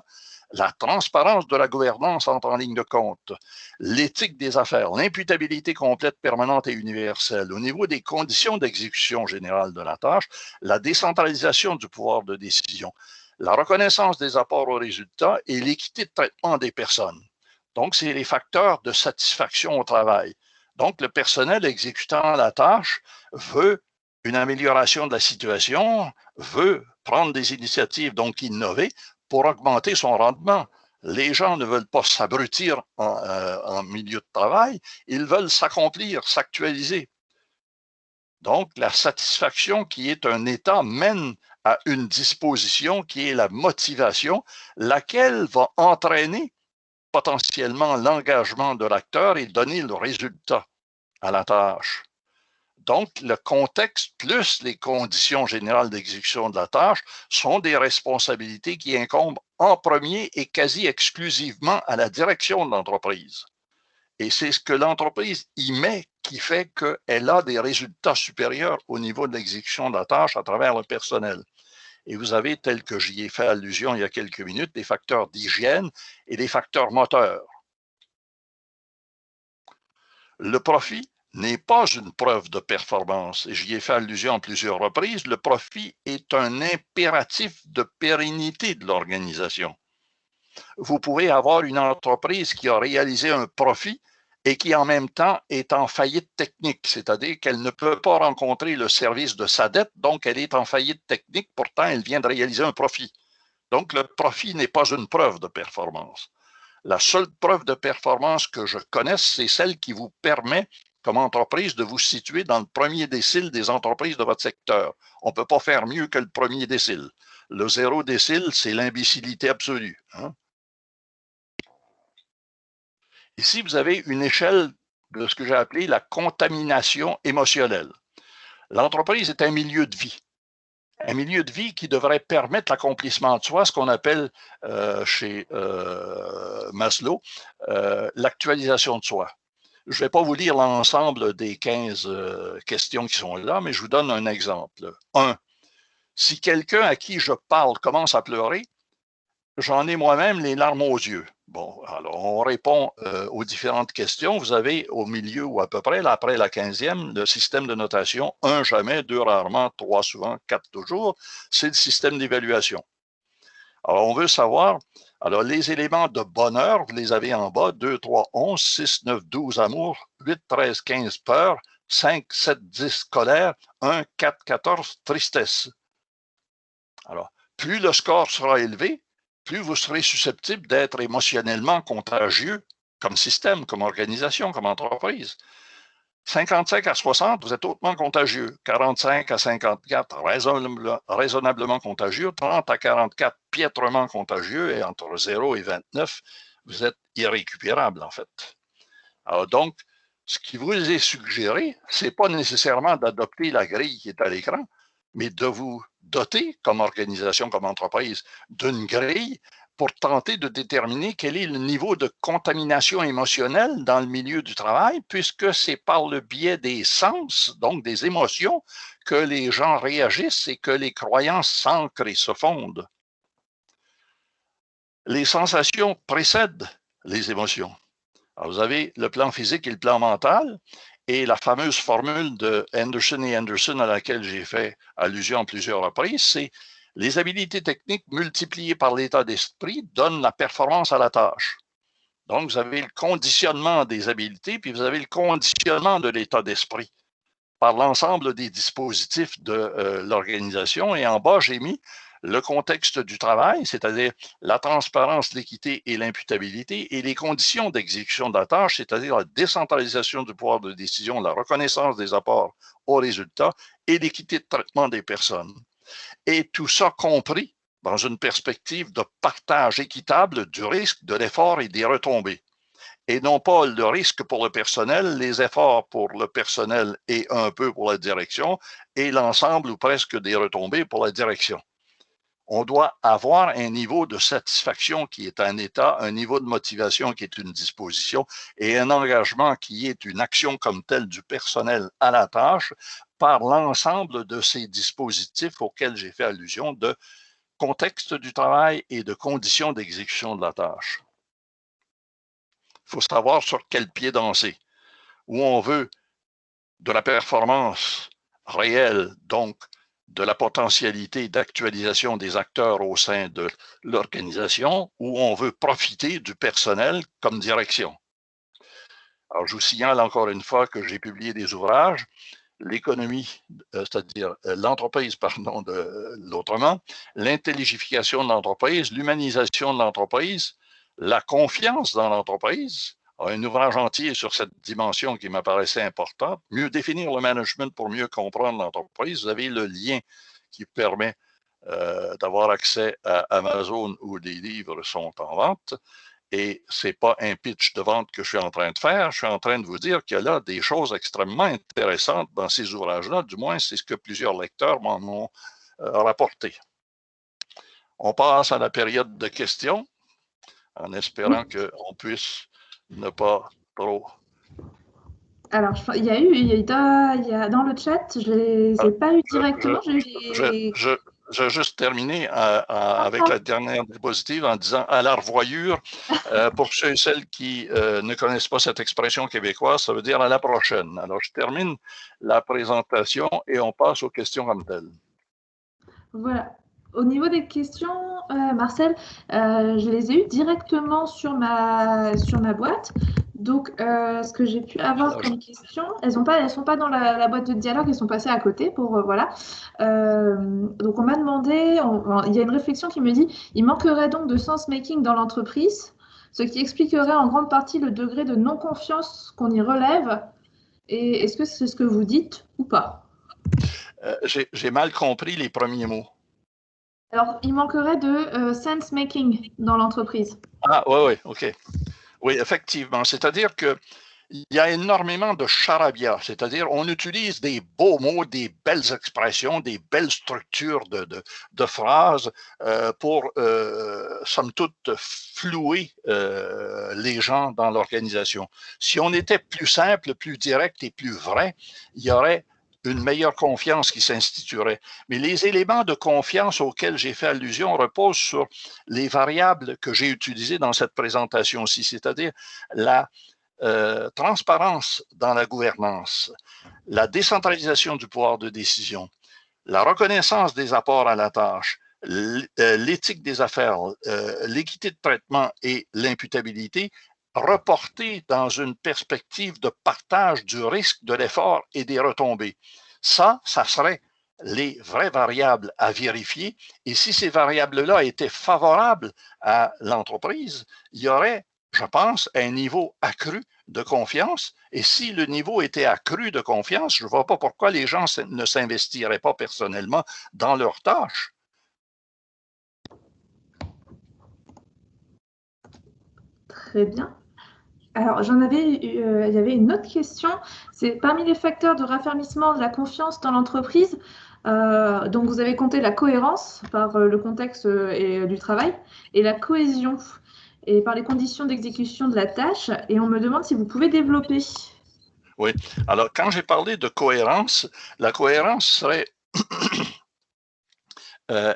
la transparence de la gouvernance entre en ligne de compte, l'éthique des affaires, l'imputabilité complète, permanente et universelle. Au niveau des conditions d'exécution générale de la tâche, la décentralisation du pouvoir de décision, la reconnaissance des apports aux résultats et l'équité de traitement des personnes. Donc, c'est les facteurs de satisfaction au travail. Donc, le personnel exécutant la tâche veut une amélioration de la situation, veut prendre des initiatives, donc innover, pour augmenter son rendement. Les gens ne veulent pas s'abrutir en milieu de travail, ils veulent s'accomplir, s'actualiser. Donc, la satisfaction qui est un état mène à une disposition qui est la motivation, laquelle va entraîner potentiellement l'engagement de l'acteur et donner le résultat à la tâche. Donc, le contexte plus les conditions générales d'exécution de la tâche sont des responsabilités qui incombent en premier et quasi exclusivement à la direction de l'entreprise. Et c'est ce que l'entreprise y met qui fait qu'elle a des résultats supérieurs au niveau de l'exécution de la tâche à travers le personnel. Et vous avez, tel que j'y ai fait allusion il y a quelques minutes, des facteurs d'hygiène et des facteurs moteurs. Le profit n'est pas une preuve de performance, et j'y ai fait allusion à plusieurs reprises, le profit est un impératif de pérennité de l'organisation. Vous pouvez avoir une entreprise qui a réalisé un profit et qui en même temps est en faillite technique, c'est-à-dire qu'elle ne peut pas rencontrer le service de sa dette, donc elle est en faillite technique, pourtant elle vient de réaliser un profit. Donc le profit n'est pas une preuve de performance. La seule preuve de performance que je connaisse, c'est celle qui vous permet, comme entreprise, de vous situer dans le premier décile des entreprises de votre secteur. On ne peut pas faire mieux que le premier décile. Le 0 décile, c'est l'imbécilité absolue. Hein? Ici, vous avez une échelle de ce que j'ai appelé la contamination émotionnelle. L'entreprise est un milieu de vie. Un milieu de vie qui devrait permettre l'accomplissement de soi, ce qu'on appelle chez Maslow, l'actualisation de soi. Je ne vais pas vous lire l'ensemble des 15 questions qui sont là, mais je vous donne un exemple. 1. Si quelqu'un à qui je parle commence à pleurer, j'en ai moi-même les larmes aux yeux. Bon, alors on répond aux différentes questions. Vous avez au milieu ou à peu près, là, après la 15e, le système de notation 1 jamais, 2 rarement, 3 souvent, 4 toujours. C'est le système d'évaluation. Alors on veut savoir, alors les éléments de bonheur, vous les avez en bas, 2, 3, 11, 6, 9, 12 amour, 8, 13, 15 peur, 5, 7, 10 colère, 1, 4, 14 tristesse. Alors, plus le score sera élevé, plus vous serez susceptible d'être émotionnellement contagieux comme système, comme organisation, comme entreprise. 55 à 60, vous êtes hautement contagieux. 45 à 54, raisonnablement contagieux. 30 à 44, piètrement contagieux. Et entre 0 et 29, vous êtes irrécupérable, en fait. Alors donc, ce qui vous est suggéré, ce n'est pas nécessairement d'adopter la grille qui est à l'écran, mais de vous doter, comme organisation, comme entreprise, d'une grille pour tenter de déterminer quel est le niveau de contamination émotionnelle dans le milieu du travail, puisque c'est par le biais des sens, donc des émotions, que les gens réagissent et que les croyances s'ancrent et se fondent. Les sensations précèdent les émotions. Alors, vous avez le plan physique et le plan mental, et la fameuse formule de Anderson et Anderson à laquelle j'ai fait allusion à plusieurs reprises, c'est les habilités techniques multipliées par l'état d'esprit donnent la performance à la tâche. Donc, vous avez le conditionnement des habiletés, puis vous avez le conditionnement de l'état d'esprit par l'ensemble des dispositifs de l'organisation. Et en bas, j'ai mis le contexte du travail, c'est-à-dire la transparence, l'équité et l'imputabilité, et les conditions d'exécution de la tâche, c'est-à-dire la décentralisation du pouvoir de décision, la reconnaissance des apports aux résultats et l'équité de traitement des personnes. Et tout ça compris dans une perspective de partage équitable du risque, de l'effort et des retombées. et non pas le risque pour le personnel, les efforts pour le personnel et un peu pour la direction, et l'ensemble ou presque des retombées pour la direction. On doit avoir un niveau de satisfaction qui est un état, un niveau de motivation qui est une disposition et un engagement qui est une action comme telle du personnel à la tâche par l'ensemble de ces dispositifs auxquels j'ai fait allusion de contexte du travail et de conditions d'exécution de la tâche. Il faut savoir sur quel pied danser. Où on veut de la performance réelle, donc de la potentialité d'actualisation des acteurs au sein de l'organisation, où on veut profiter du personnel comme direction. Alors, je vous signale encore une fois que j'ai publié des ouvrages, l'économie, c'est-à-dire l'entreprise, pardon, de l'autrement, l'intelligification de l'entreprise, l'humanisation de l'entreprise, la confiance dans l'entreprise, un ouvrage entier sur cette dimension qui m'apparaissait importante, mieux définir le management pour mieux comprendre l'entreprise. Vous avez le lien qui permet d'avoir accès à Amazon où les livres sont en vente. Et ce n'est pas un pitch de vente que je suis en train de faire. Je suis en train de vous dire qu'il y a là des choses extrêmement intéressantes dans ces ouvrages-là. Du moins, c'est ce que plusieurs lecteurs m'en ont rapporté. On passe à la période de questions en espérant qu'on puisse ne pas trop. Alors, il y a dans le chat, je ne les ai pas eu directement. Je vais juste terminer avec la dernière diapositive en disant à la revoyure. Pour ceux et celles qui ne connaissent pas cette expression québécoise, ça veut dire à la prochaine. Alors, je termine la présentation et on passe aux questions comme telles. Voilà. Au niveau des questions, Marcel, je les ai eues directement sur ma boîte. Donc, ce que j'ai pu avoir comme questions, elles sont pas dans la boîte de dialogue, elles sont passées à côté pour voilà. Donc, on m'a demandé, il y a une réflexion qui me dit, il manquerait donc de sense-making dans l'entreprise, ce qui expliquerait en grande partie le degré de non-confiance qu'on y relève. Et est-ce que c'est ce que vous dites ou pas? J'ai mal compris les premiers mots. Alors, il manquerait de sense-making dans l'entreprise. Ah, oui, OK. Oui, effectivement. C'est-à-dire qu'il y a énormément de charabia, c'est-à-dire on utilise des beaux mots, des belles expressions, des belles structures de phrases pour, somme toute, flouer les gens dans l'organisation. Si on était plus simple, plus direct et plus vrai, il y aurait une meilleure confiance qui s'instituerait. Mais les éléments de confiance auxquels j'ai fait allusion reposent sur les variables que j'ai utilisées dans cette présentation-ci, c'est-à-dire la transparence dans la gouvernance, la décentralisation du pouvoir de décision, la reconnaissance des apports à la tâche, l'éthique des affaires, l'équité de traitement et l'imputabilité, reporté dans une perspective de partage du risque, de l'effort et des retombées. Ça serait les vraies variables à vérifier. Et si ces variables-là étaient favorables à l'entreprise, il y aurait, je pense, un niveau accru de confiance. Et si le niveau était accru de confiance, je ne vois pas pourquoi les gens ne s'investiraient pas personnellement dans leurs tâches. Très bien. Alors, il y avait une autre question. C'est parmi les facteurs de raffermissement de la confiance dans l'entreprise. Donc, vous avez compté la cohérence par le contexte du travail et la cohésion et par les conditions d'exécution de la tâche. Et on me demande si vous pouvez développer. Oui. Alors, quand j'ai parlé de cohérence, la cohérence serait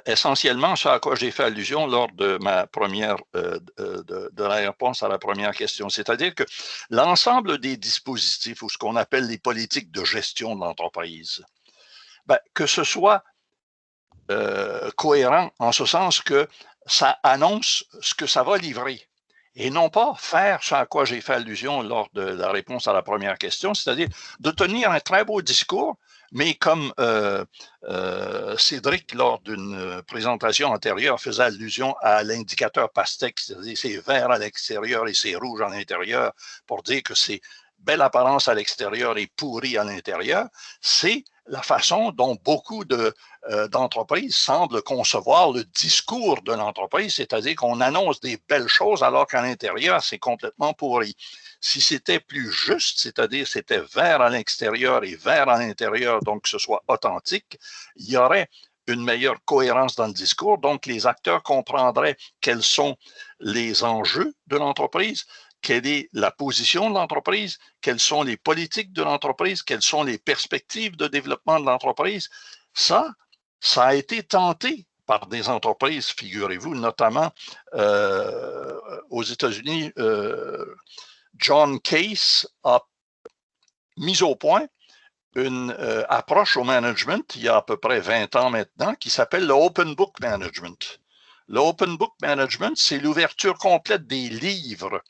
essentiellement ce à quoi j'ai fait allusion lors de ma première de la réponse à la première question, c'est-à-dire que l'ensemble des dispositifs ou ce qu'on appelle les politiques de gestion de l'entreprise, que ce soit cohérent en ce sens que ça annonce ce que ça va livrer et non pas faire ce à quoi j'ai fait allusion lors de la réponse à la première question, c'est-à-dire de tenir un très beau discours, mais comme Cédric, lors d'une présentation antérieure, faisait allusion à l'indicateur PASTEC, c'est-à-dire c'est vert à l'extérieur et c'est rouge à l'intérieur, pour dire que c'est belle apparence à l'extérieur et pourri à l'intérieur, c'est la façon dont beaucoup d'entreprises semblent concevoir le discours de l'entreprise, c'est-à-dire qu'on annonce des belles choses alors qu'à l'intérieur, c'est complètement pourri. Si c'était plus juste, c'est-à-dire c'était vert à l'extérieur et vert à l'intérieur, donc que ce soit authentique, il y aurait une meilleure cohérence dans le discours, donc les acteurs comprendraient quels sont les enjeux de l'entreprise, quelle est la position de l'entreprise, quelles sont les politiques de l'entreprise, quelles sont les perspectives de développement de l'entreprise. Ça a été tenté par des entreprises, figurez-vous, notamment aux États-Unis. John Case a mis au point une approche au management il y a à peu près 20 ans maintenant qui s'appelle le Open Book Management. Le Open Book Management, c'est l'ouverture complète des livres.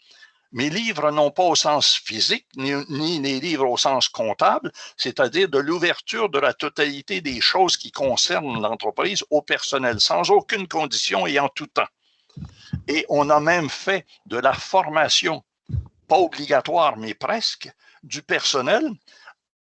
Mais livres non pas au sens physique, ni les livres au sens comptable, c'est-à-dire de l'ouverture de la totalité des choses qui concernent l'entreprise au personnel, sans aucune condition et en tout temps. Et on a même fait de la formation, pas obligatoire, mais presque, du personnel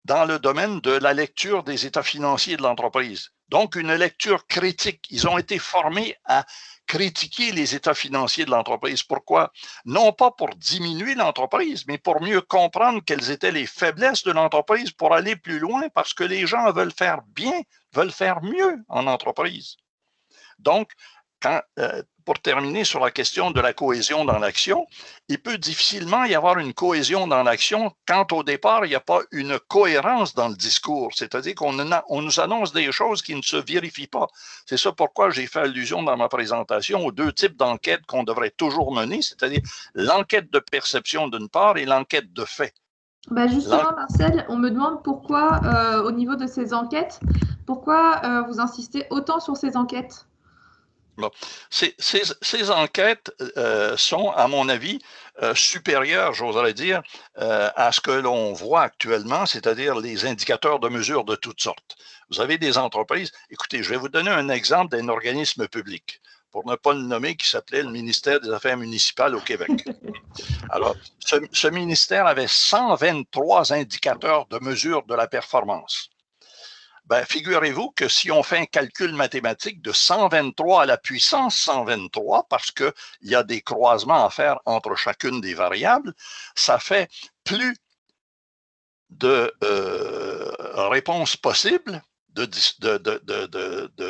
dans le domaine de la lecture des états financiers de l'entreprise. Donc, une lecture critique. Ils ont été formés à critiquer les états financiers de l'entreprise. Pourquoi? Non pas pour diminuer l'entreprise, mais pour mieux comprendre quelles étaient les faiblesses de l'entreprise pour aller plus loin, parce que les gens veulent faire bien, veulent faire mieux en entreprise. Donc, pour terminer sur la question de la cohésion dans l'action, il peut difficilement y avoir une cohésion dans l'action quand au départ, il n'y a pas une cohérence dans le discours. C'est-à-dire qu'on nous annonce des choses qui ne se vérifient pas. C'est ça pourquoi j'ai fait allusion dans ma présentation aux deux types d'enquêtes qu'on devrait toujours mener, c'est-à-dire l'enquête de perception d'une part et l'enquête de fait. Bah justement, Marcel, on me demande pourquoi, au niveau de ces enquêtes, pourquoi vous insistez autant sur ces enquêtes? Bon. Ces enquêtes sont, à mon avis, supérieures, j'oserais dire, à ce que l'on voit actuellement, c'est-à-dire les indicateurs de mesure de toutes sortes. Vous avez des entreprises, écoutez, je vais vous donner un exemple d'un organisme public, pour ne pas le nommer, qui s'appelait le ministère des Affaires municipales au Québec. Alors, ce ministère avait 123 indicateurs de mesure de la performance. Ben, figurez-vous que si on fait un calcul mathématique de 123 à la puissance 123, parce qu'il y a des croisements à faire entre chacune des variables, ça fait plus de réponses possibles de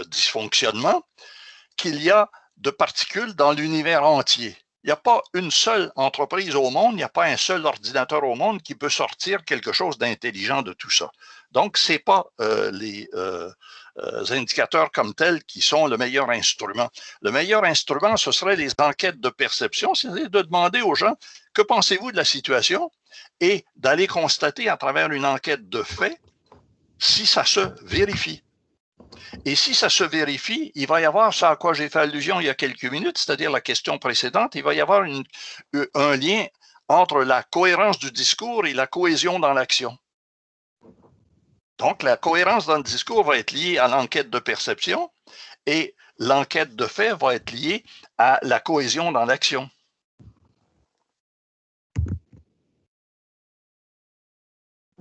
dysfonctionnement qu'il y a de particules dans l'univers entier. Il n'y a pas une seule entreprise au monde, il n'y a pas un seul ordinateur au monde qui peut sortir quelque chose d'intelligent de tout ça. Donc, ce n'est pas les indicateurs comme tels qui sont le meilleur instrument. Le meilleur instrument, ce serait les enquêtes de perception, c'est-à-dire de demander aux gens que pensez-vous de la situation et d'aller constater à travers une enquête de fait si ça se vérifie. Et si ça se vérifie, il va y avoir ce à quoi j'ai fait allusion il y a quelques minutes, c'est-à-dire la question précédente, il va y avoir un lien entre la cohérence du discours et la cohésion dans l'action. Donc, la cohérence dans le discours va être liée à l'enquête de perception et l'enquête de fait va être liée à la cohésion dans l'action.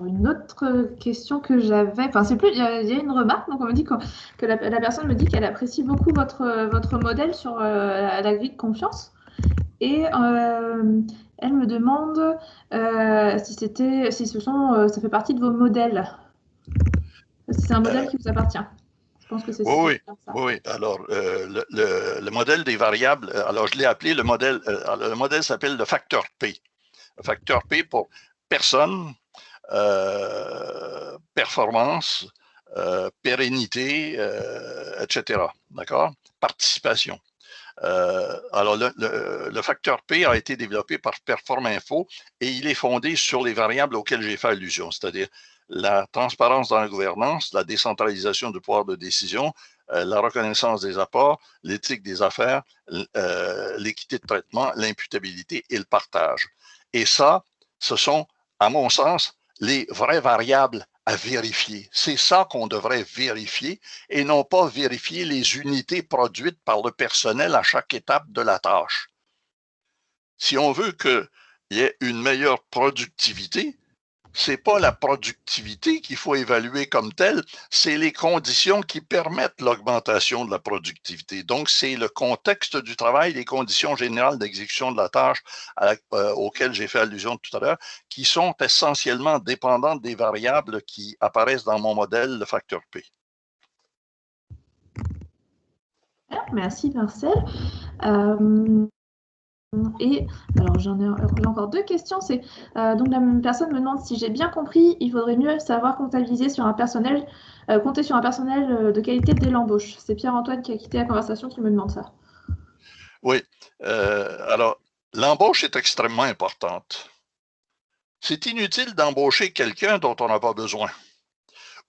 Une autre question que j'avais, enfin c'est plus, il y a une remarque, donc on me dit que la personne me dit qu'elle apprécie beaucoup votre modèle sur la grille de confiance et elle me demande si ça fait partie de vos modèles, si c'est un modèle qui vous appartient. Je pense que c'est ça. Oui. Alors, le modèle des variables, alors je l'ai appelé le modèle s'appelle le facteur P. Le facteur P pour personne, performance, pérennité, etc. D'accord? Participation. Alors, le facteur P a été développé par Performinfo et il est fondé sur les variables auxquelles j'ai fait allusion, c'est-à-dire la transparence dans la gouvernance, la décentralisation du pouvoir de décision, la reconnaissance des apports, l'éthique des affaires, l'équité de traitement, l'imputabilité et le partage. Et ça, ce sont, à mon sens, les vraies variables à vérifier. C'est ça qu'on devrait vérifier et non pas vérifier les unités produites par le personnel à chaque étape de la tâche. Si on veut qu'il y ait une meilleure productivité, c'est pas la productivité qu'il faut évaluer comme telle, c'est les conditions qui permettent l'augmentation de la productivité. Donc, c'est le contexte du travail, les conditions générales d'exécution de la tâche auxquelles j'ai fait allusion tout à l'heure, qui sont essentiellement dépendantes des variables qui apparaissent dans mon modèle, le facteur P. Merci Marcel. Et alors j'en ai encore deux questions. C'est donc la personne me demande si j'ai bien compris, il faudrait mieux savoir comptabiliser sur un personnel, compter sur un personnel de qualité dès l'embauche. C'est Pierre-Antoine qui a quitté la conversation qui me demande ça. Oui. Alors, l'embauche est extrêmement importante. C'est inutile d'embaucher quelqu'un dont on n'a pas besoin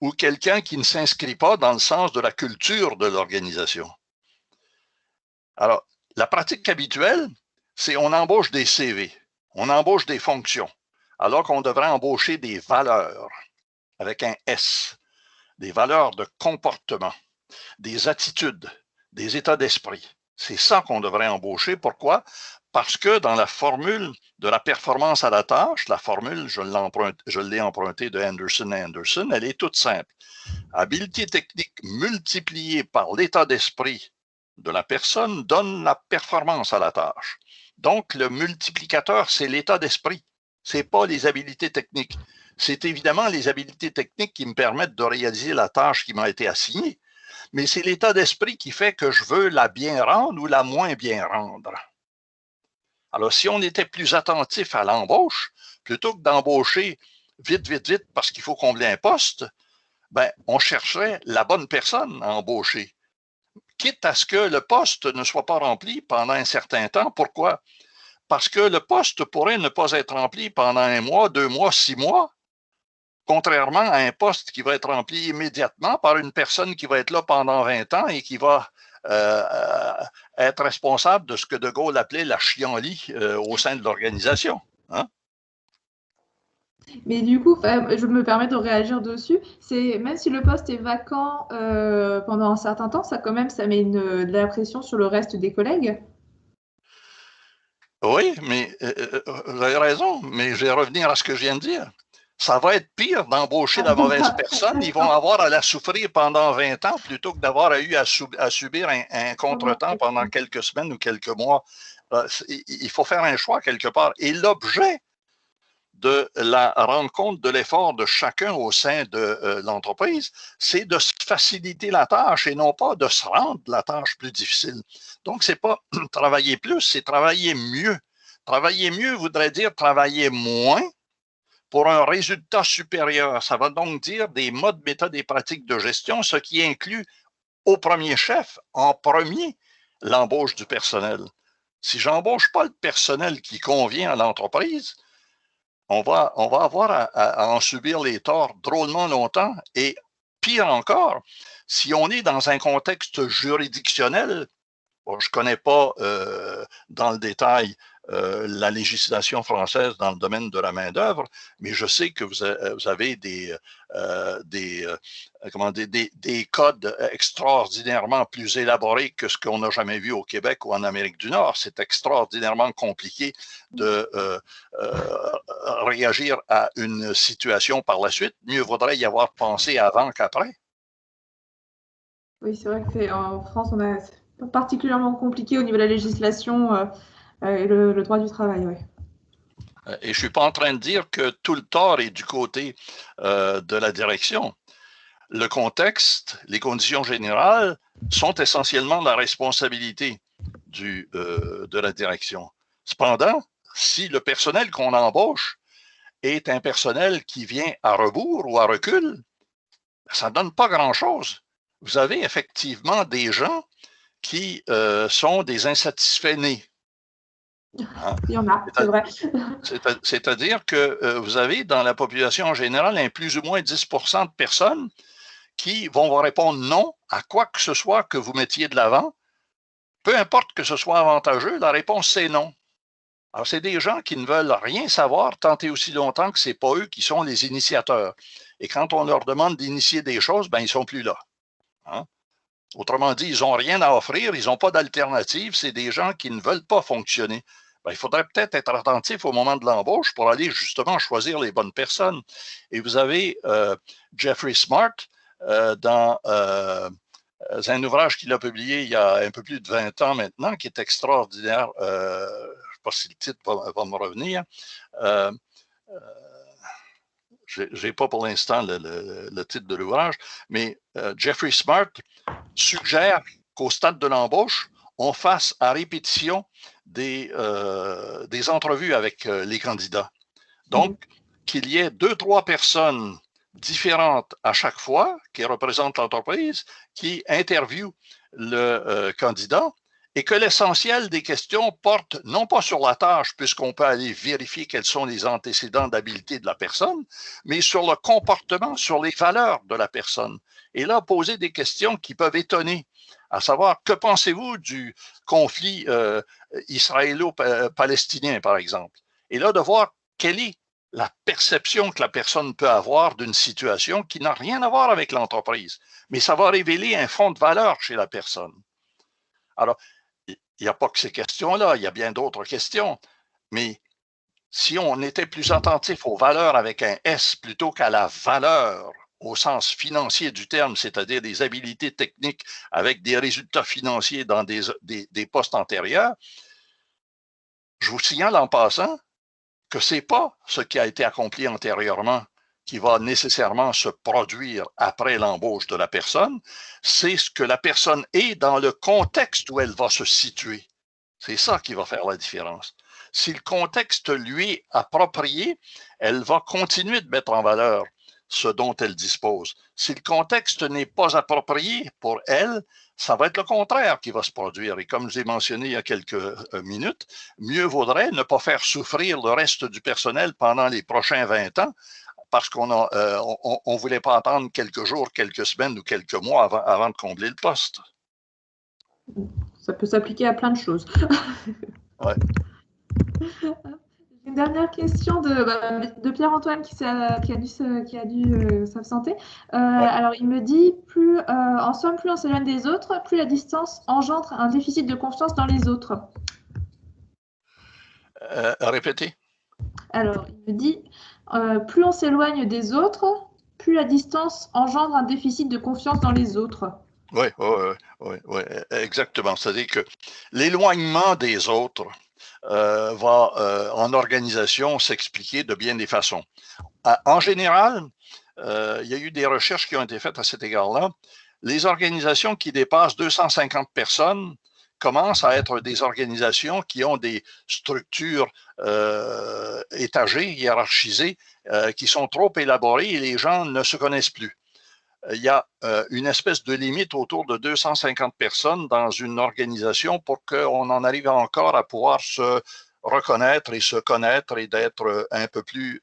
ou quelqu'un qui ne s'inscrit pas dans le sens de la culture de l'organisation. Alors, la pratique habituelle, c'est on embauche des CV, on embauche des fonctions, alors qu'on devrait embaucher des valeurs avec un S, des valeurs de comportement, des attitudes, des états d'esprit. C'est ça qu'on devrait embaucher. Pourquoi? Parce que dans la formule de la performance à la tâche, la formule, je l'ai empruntée de Anderson & Anderson, elle est toute simple. Habileté technique multipliée par l'état d'esprit de la personne donne la performance à la tâche. Donc, le multiplicateur, c'est l'état d'esprit. C'est pas les habiletés techniques. C'est évidemment les habiletés techniques qui me permettent de réaliser la tâche qui m'a été assignée, mais c'est l'état d'esprit qui fait que je veux la bien rendre ou la moins bien rendre. Alors, si on était plus attentif à l'embauche, plutôt que d'embaucher vite, vite, vite, parce qu'il faut combler un poste, ben, on chercherait la bonne personne à embaucher, quitte à ce que le poste ne soit pas rempli pendant un certain temps. Pourquoi? Parce que le poste pourrait ne pas être rempli pendant 1 mois, 2 mois, 6 mois, contrairement à un poste qui va être rempli immédiatement par une personne qui va être là pendant 20 ans et qui va être responsable de ce que De Gaulle appelait la chienlit au sein de l'organisation. Hein? Mais du coup, je me permets de réagir dessus. C'est même si le poste est vacant pendant un certain temps, ça quand même, ça met de la pression sur le reste des collègues. Oui, mais vous avez raison, mais je vais revenir à ce que je viens de dire. Ça va être pire d'embaucher la mauvaise personne. Ils vont avoir à la souffrir pendant 20 ans plutôt que d'avoir eu à subir un contretemps pendant quelques semaines ou quelques mois. Il faut faire un choix quelque part. Et l'objet de la rencontre de l'effort de chacun au sein de l'entreprise, c'est de se faciliter la tâche et non pas de se rendre la tâche plus difficile. Donc, c'est pas travailler plus, c'est travailler mieux. Travailler mieux voudrait dire travailler moins pour un résultat supérieur. Ça va donc dire des modes, méthodes et pratiques de gestion, ce qui inclut au premier chef, en premier, l'embauche du personnel. Si j'embauche pas le personnel qui convient à l'entreprise, on va avoir à en subir les torts drôlement longtemps. Et pire encore, si on est dans un contexte juridictionnel, bon, je ne connais pas dans le détail la législation française dans le domaine de la main-d'œuvre, mais je sais que vous avez des codes extraordinairement plus élaborés que ce qu'on n'a jamais vu au Québec ou en Amérique du Nord. C'est extraordinairement compliqué de réagir à une situation par la suite. Mieux vaudrait y avoir pensé avant qu'après. Oui, c'est vrai que en France, c'est particulièrement compliqué au niveau de la législation et le droit du travail. Ouais. Et je ne suis pas en train de dire que tout le tort est du côté de la direction. Le contexte, les conditions générales sont essentiellement la responsabilité de la direction. Cependant, si le personnel qu'on embauche est un personnel qui vient à rebours ou à recul, ça ne donne pas grand-chose. Vous avez effectivement des gens qui sont des insatisfaits nés. Hein? Il y en a, c'est vrai. C'est-à-dire que vous avez dans la population en général un plus ou moins 10% de personnes qui vont vous répondre non à quoi que ce soit que vous mettiez de l'avant. Peu importe que ce soit avantageux, la réponse c'est non. Alors, c'est des gens qui ne veulent rien savoir tant et aussi longtemps que ce n'est pas eux qui sont les initiateurs. Et quand on leur demande d'initier des choses, ben, ils ne sont plus là. Hein? Autrement dit, ils n'ont rien à offrir, ils n'ont pas d'alternative, c'est des gens qui ne veulent pas fonctionner. ben, il faudrait peut-être être attentif au moment de l'embauche pour aller justement choisir les bonnes personnes. Et vous avez Jeffrey Smart dans un ouvrage qu'il a publié il y a un peu plus de 20 ans maintenant, qui est extraordinaire. Je ne sais pas si le titre va me revenir. Je n'ai pas pour l'instant le titre de l'ouvrage, mais Jeffrey Smart suggère qu'au stade de l'embauche, on fasse à répétition des entrevues avec les candidats. Donc, qu'il y ait 2-3 personnes différentes à chaque fois qui représentent l'entreprise, qui interviewent le candidat et que l'essentiel des questions porte non pas sur la tâche, puisqu'on peut aller vérifier quels sont les antécédents d'habileté de la personne, mais sur le comportement, sur les valeurs de la personne. Et là, poser des questions qui peuvent étonner, à savoir, que pensez-vous du conflit israélo-palestinien, par exemple? Et là, de voir quelle est la perception que la personne peut avoir d'une situation qui n'a rien à voir avec l'entreprise, mais ça va révéler un fond de valeur chez la personne. Alors, il n'y a pas que ces questions-là, il y a bien d'autres questions, mais si on était plus attentif aux valeurs avec un S plutôt qu'à la valeur au sens financier du terme, c'est-à-dire des habilités techniques avec des résultats financiers dans des postes antérieurs, je vous signale en passant que ce n'est pas ce qui a été accompli antérieurement qui va nécessairement se produire après l'embauche de la personne, c'est ce que la personne est dans le contexte où elle va se situer. C'est ça qui va faire la différence. Si le contexte lui est approprié, elle va continuer de mettre en valeur ce dont elle dispose. Si le contexte n'est pas approprié pour elle, ça va être le contraire qui va se produire. Et comme je l'ai mentionné il y a quelques minutes, mieux vaudrait ne pas faire souffrir le reste du personnel pendant les prochains 20 ans parce qu'on ne voulait pas attendre quelques jours, quelques semaines ou quelques mois avant de combler le poste. Ça peut s'appliquer à plein de choses. Ouais. Une dernière question de Pierre-Antoine qui a dû s'absenter. Ouais. Alors, il me dit, en somme, plus on s'éloigne des autres, plus la distance engendre un déficit de confiance dans les autres. Répétez. Alors, il me dit, plus on s'éloigne des autres, plus la distance engendre un déficit de confiance dans les autres. Oui, exactement. C'est-à-dire que l'éloignement des autres va en organisation s'expliquer de bien des façons. En général, il y a eu des recherches qui ont été faites à cet égard-là. Les organisations qui dépassent 250 personnes commencent à être des organisations qui ont des structures étagées, hiérarchisées, qui sont trop élaborées et les gens ne se connaissent plus. Il y a une espèce de limite autour de 250 personnes dans une organisation pour qu'on en arrive encore à pouvoir se reconnaître et se connaître et d'être un peu plus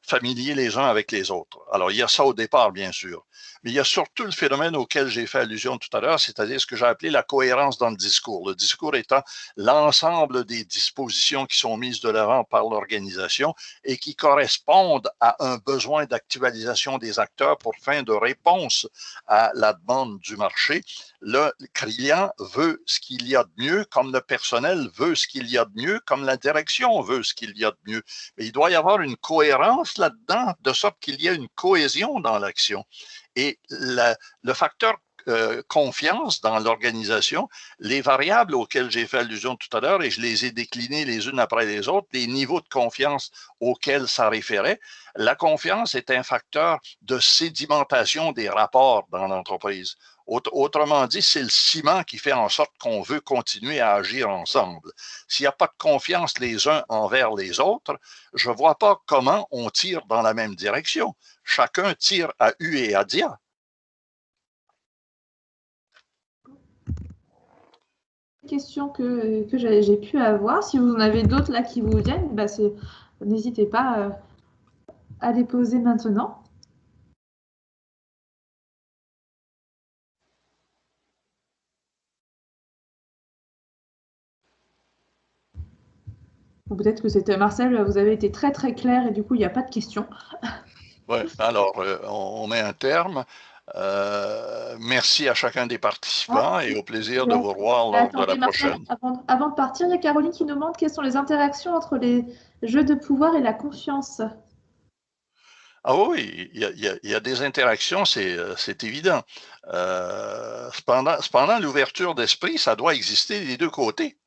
familiers les uns avec les autres. Alors, il y a ça au départ, bien sûr. Mais il y a surtout le phénomène auquel j'ai fait allusion tout à l'heure, c'est-à-dire ce que j'ai appelé la cohérence dans le discours. Le discours étant l'ensemble des dispositions qui sont mises de l'avant par l'organisation et qui correspondent à un besoin d'actualisation des acteurs pour fin de réponse à la demande du marché. Le client veut ce qu'il y a de mieux, comme le personnel veut ce qu'il y a de mieux, comme la direction veut ce qu'il y a de mieux. Mais il doit y avoir une cohérence là-dedans, de sorte qu'il y ait une cohésion dans l'action. Et le facteur confiance dans l'organisation, les variables auxquelles j'ai fait allusion tout à l'heure, et je les ai déclinées les unes après les autres, les niveaux de confiance auxquels ça référait, la confiance est un facteur de sédimentation des rapports dans l'entreprise. Autrement dit, c'est le ciment qui fait en sorte qu'on veut continuer à agir ensemble. S'il n'y a pas de confiance les uns envers les autres, je ne vois pas comment on tire dans la même direction. Chacun tire à U et à dia. Question que j'ai pu avoir. Si vous en avez d'autres là qui vous viennent, n'hésitez pas à les poser maintenant. Peut-être que c'était Marcel, vous avez été très très clair et du coup il n'y a pas de questions. Oui, alors on met un terme. Merci à chacun des participants et au plaisir de vous revoir lors de Attendez, la Marcel, prochaine. avant de partir, il y a Caroline qui nous demande quelles sont les interactions entre les jeux de pouvoir et la confiance. Ah oui, il y a des interactions, c'est évident. Cependant, l'ouverture d'esprit, ça doit exister des deux côtés.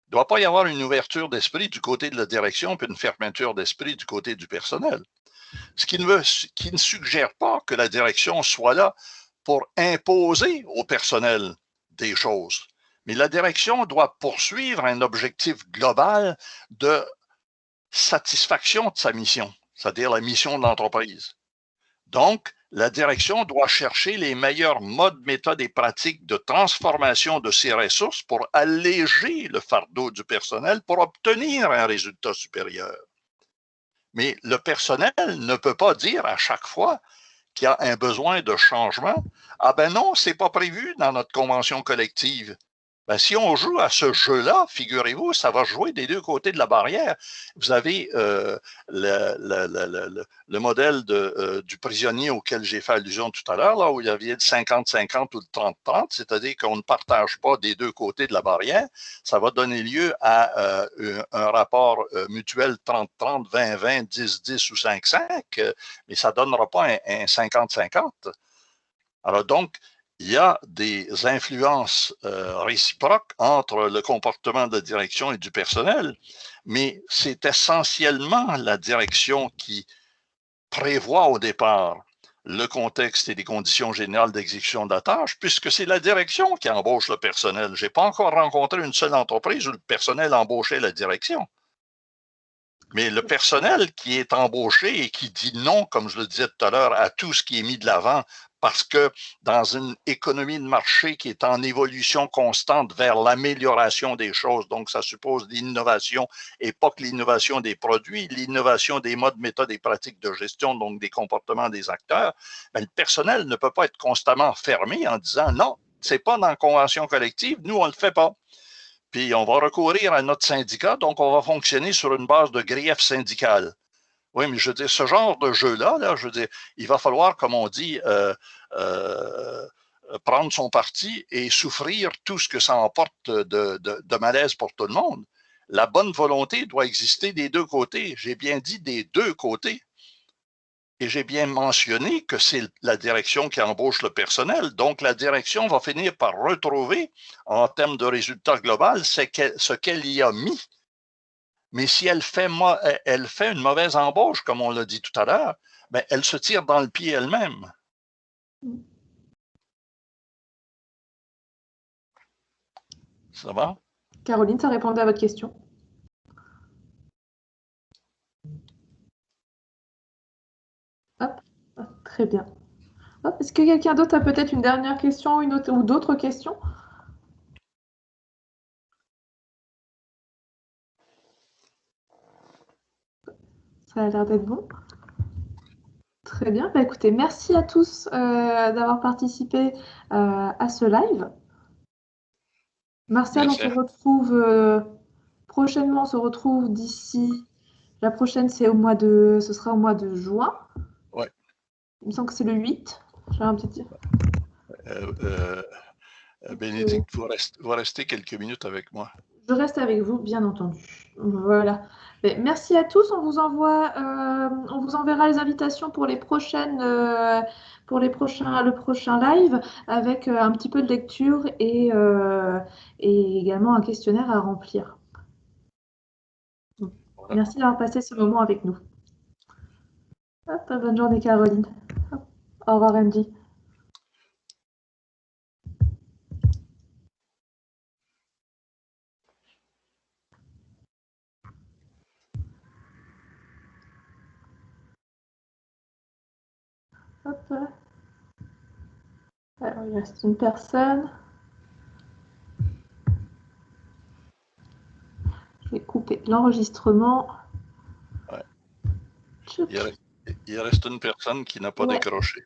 Il ne doit pas y avoir une ouverture d'esprit du côté de la direction puis une fermeture d'esprit du côté du personnel. Ce qui ne suggère pas que la direction soit là pour imposer au personnel des choses. Mais la direction doit poursuivre un objectif global de satisfaction de sa mission, c'est-à-dire la mission de l'entreprise. Donc, la direction doit chercher les meilleurs modes, méthodes et pratiques de transformation de ses ressources pour alléger le fardeau du personnel pour obtenir un résultat supérieur. Mais le personnel ne peut pas dire à chaque fois qu'il y a un besoin de changement. Ah ben non, c'est pas prévu dans notre convention collective. Ben, si on joue à ce jeu-là, figurez-vous, ça va jouer des deux côtés de la barrière. Vous avez le modèle du prisonnier auquel j'ai fait allusion tout à l'heure, là, où il y avait le 50-50 ou le 30-30, c'est-à-dire qu'on ne partage pas des deux côtés de la barrière. Ça va donner lieu à un rapport mutuel 30-30, 20-20, 10-10 ou 5-5, mais ça ne donnera pas un 50-50. Alors donc, il y a des influences réciproques entre le comportement de la direction et du personnel, mais c'est essentiellement la direction qui prévoit au départ le contexte et les conditions générales d'exécution de la tâche, puisque c'est la direction qui embauche le personnel. Je n'ai pas encore rencontré une seule entreprise où le personnel embauchait la direction. Mais le personnel qui est embauché et qui dit non, comme je le disais tout à l'heure, à tout ce qui est mis de l'avant, parce que dans une économie de marché qui est en évolution constante vers l'amélioration des choses, donc ça suppose l'innovation et pas que l'innovation des produits, l'innovation des modes, méthodes et pratiques de gestion, donc des comportements des acteurs, ben, le personnel ne peut pas être constamment fermé en disant non, c'est pas dans la convention collective, nous on le fait pas. Puis on va recourir à notre syndicat, donc on va fonctionner sur une base de grief syndical. Oui, mais je veux dire, ce genre de jeu-là, là, je veux dire, il va falloir, comme on dit, prendre son parti et souffrir tout ce que ça emporte de malaise pour tout le monde. La bonne volonté doit exister des deux côtés. J'ai bien dit des deux côtés. Et j'ai bien mentionné que c'est la direction qui embauche le personnel. Donc, la direction va finir par retrouver, en termes de résultat global, ce qu'elle y a mis. Mais si elle fait une mauvaise embauche, comme on l'a dit tout à l'heure, ben, elle se tire dans le pied elle-même. Ça va? Caroline, ça répondait à votre question? Hop, très bien. Est-ce que quelqu'un d'autre a peut-être une dernière question ou d'autres questions? Ça a l'air d'être bon. Très bien. Bah, écoutez, merci à tous d'avoir participé à ce live. Marcel, Merci. on se retrouve prochainement. On se retrouve d'ici. La prochaine, ce sera au mois de juin. Ouais. Il me semble que c'est le 8. J'ai un petit dire. Bénédicte, vous restez quelques minutes avec moi. Je reste avec vous, bien entendu. Voilà. Mais merci à tous. On vous enverra les invitations pour le prochain live avec un petit peu de lecture et également un questionnaire à remplir. Voilà. Merci d'avoir passé ce moment avec nous. Hop, bonne journée, Caroline. Hop, au revoir, Andy. Hop. Alors, il reste une personne. Je vais couper l'enregistrement. Ouais. Il reste une personne qui n'a pas décroché.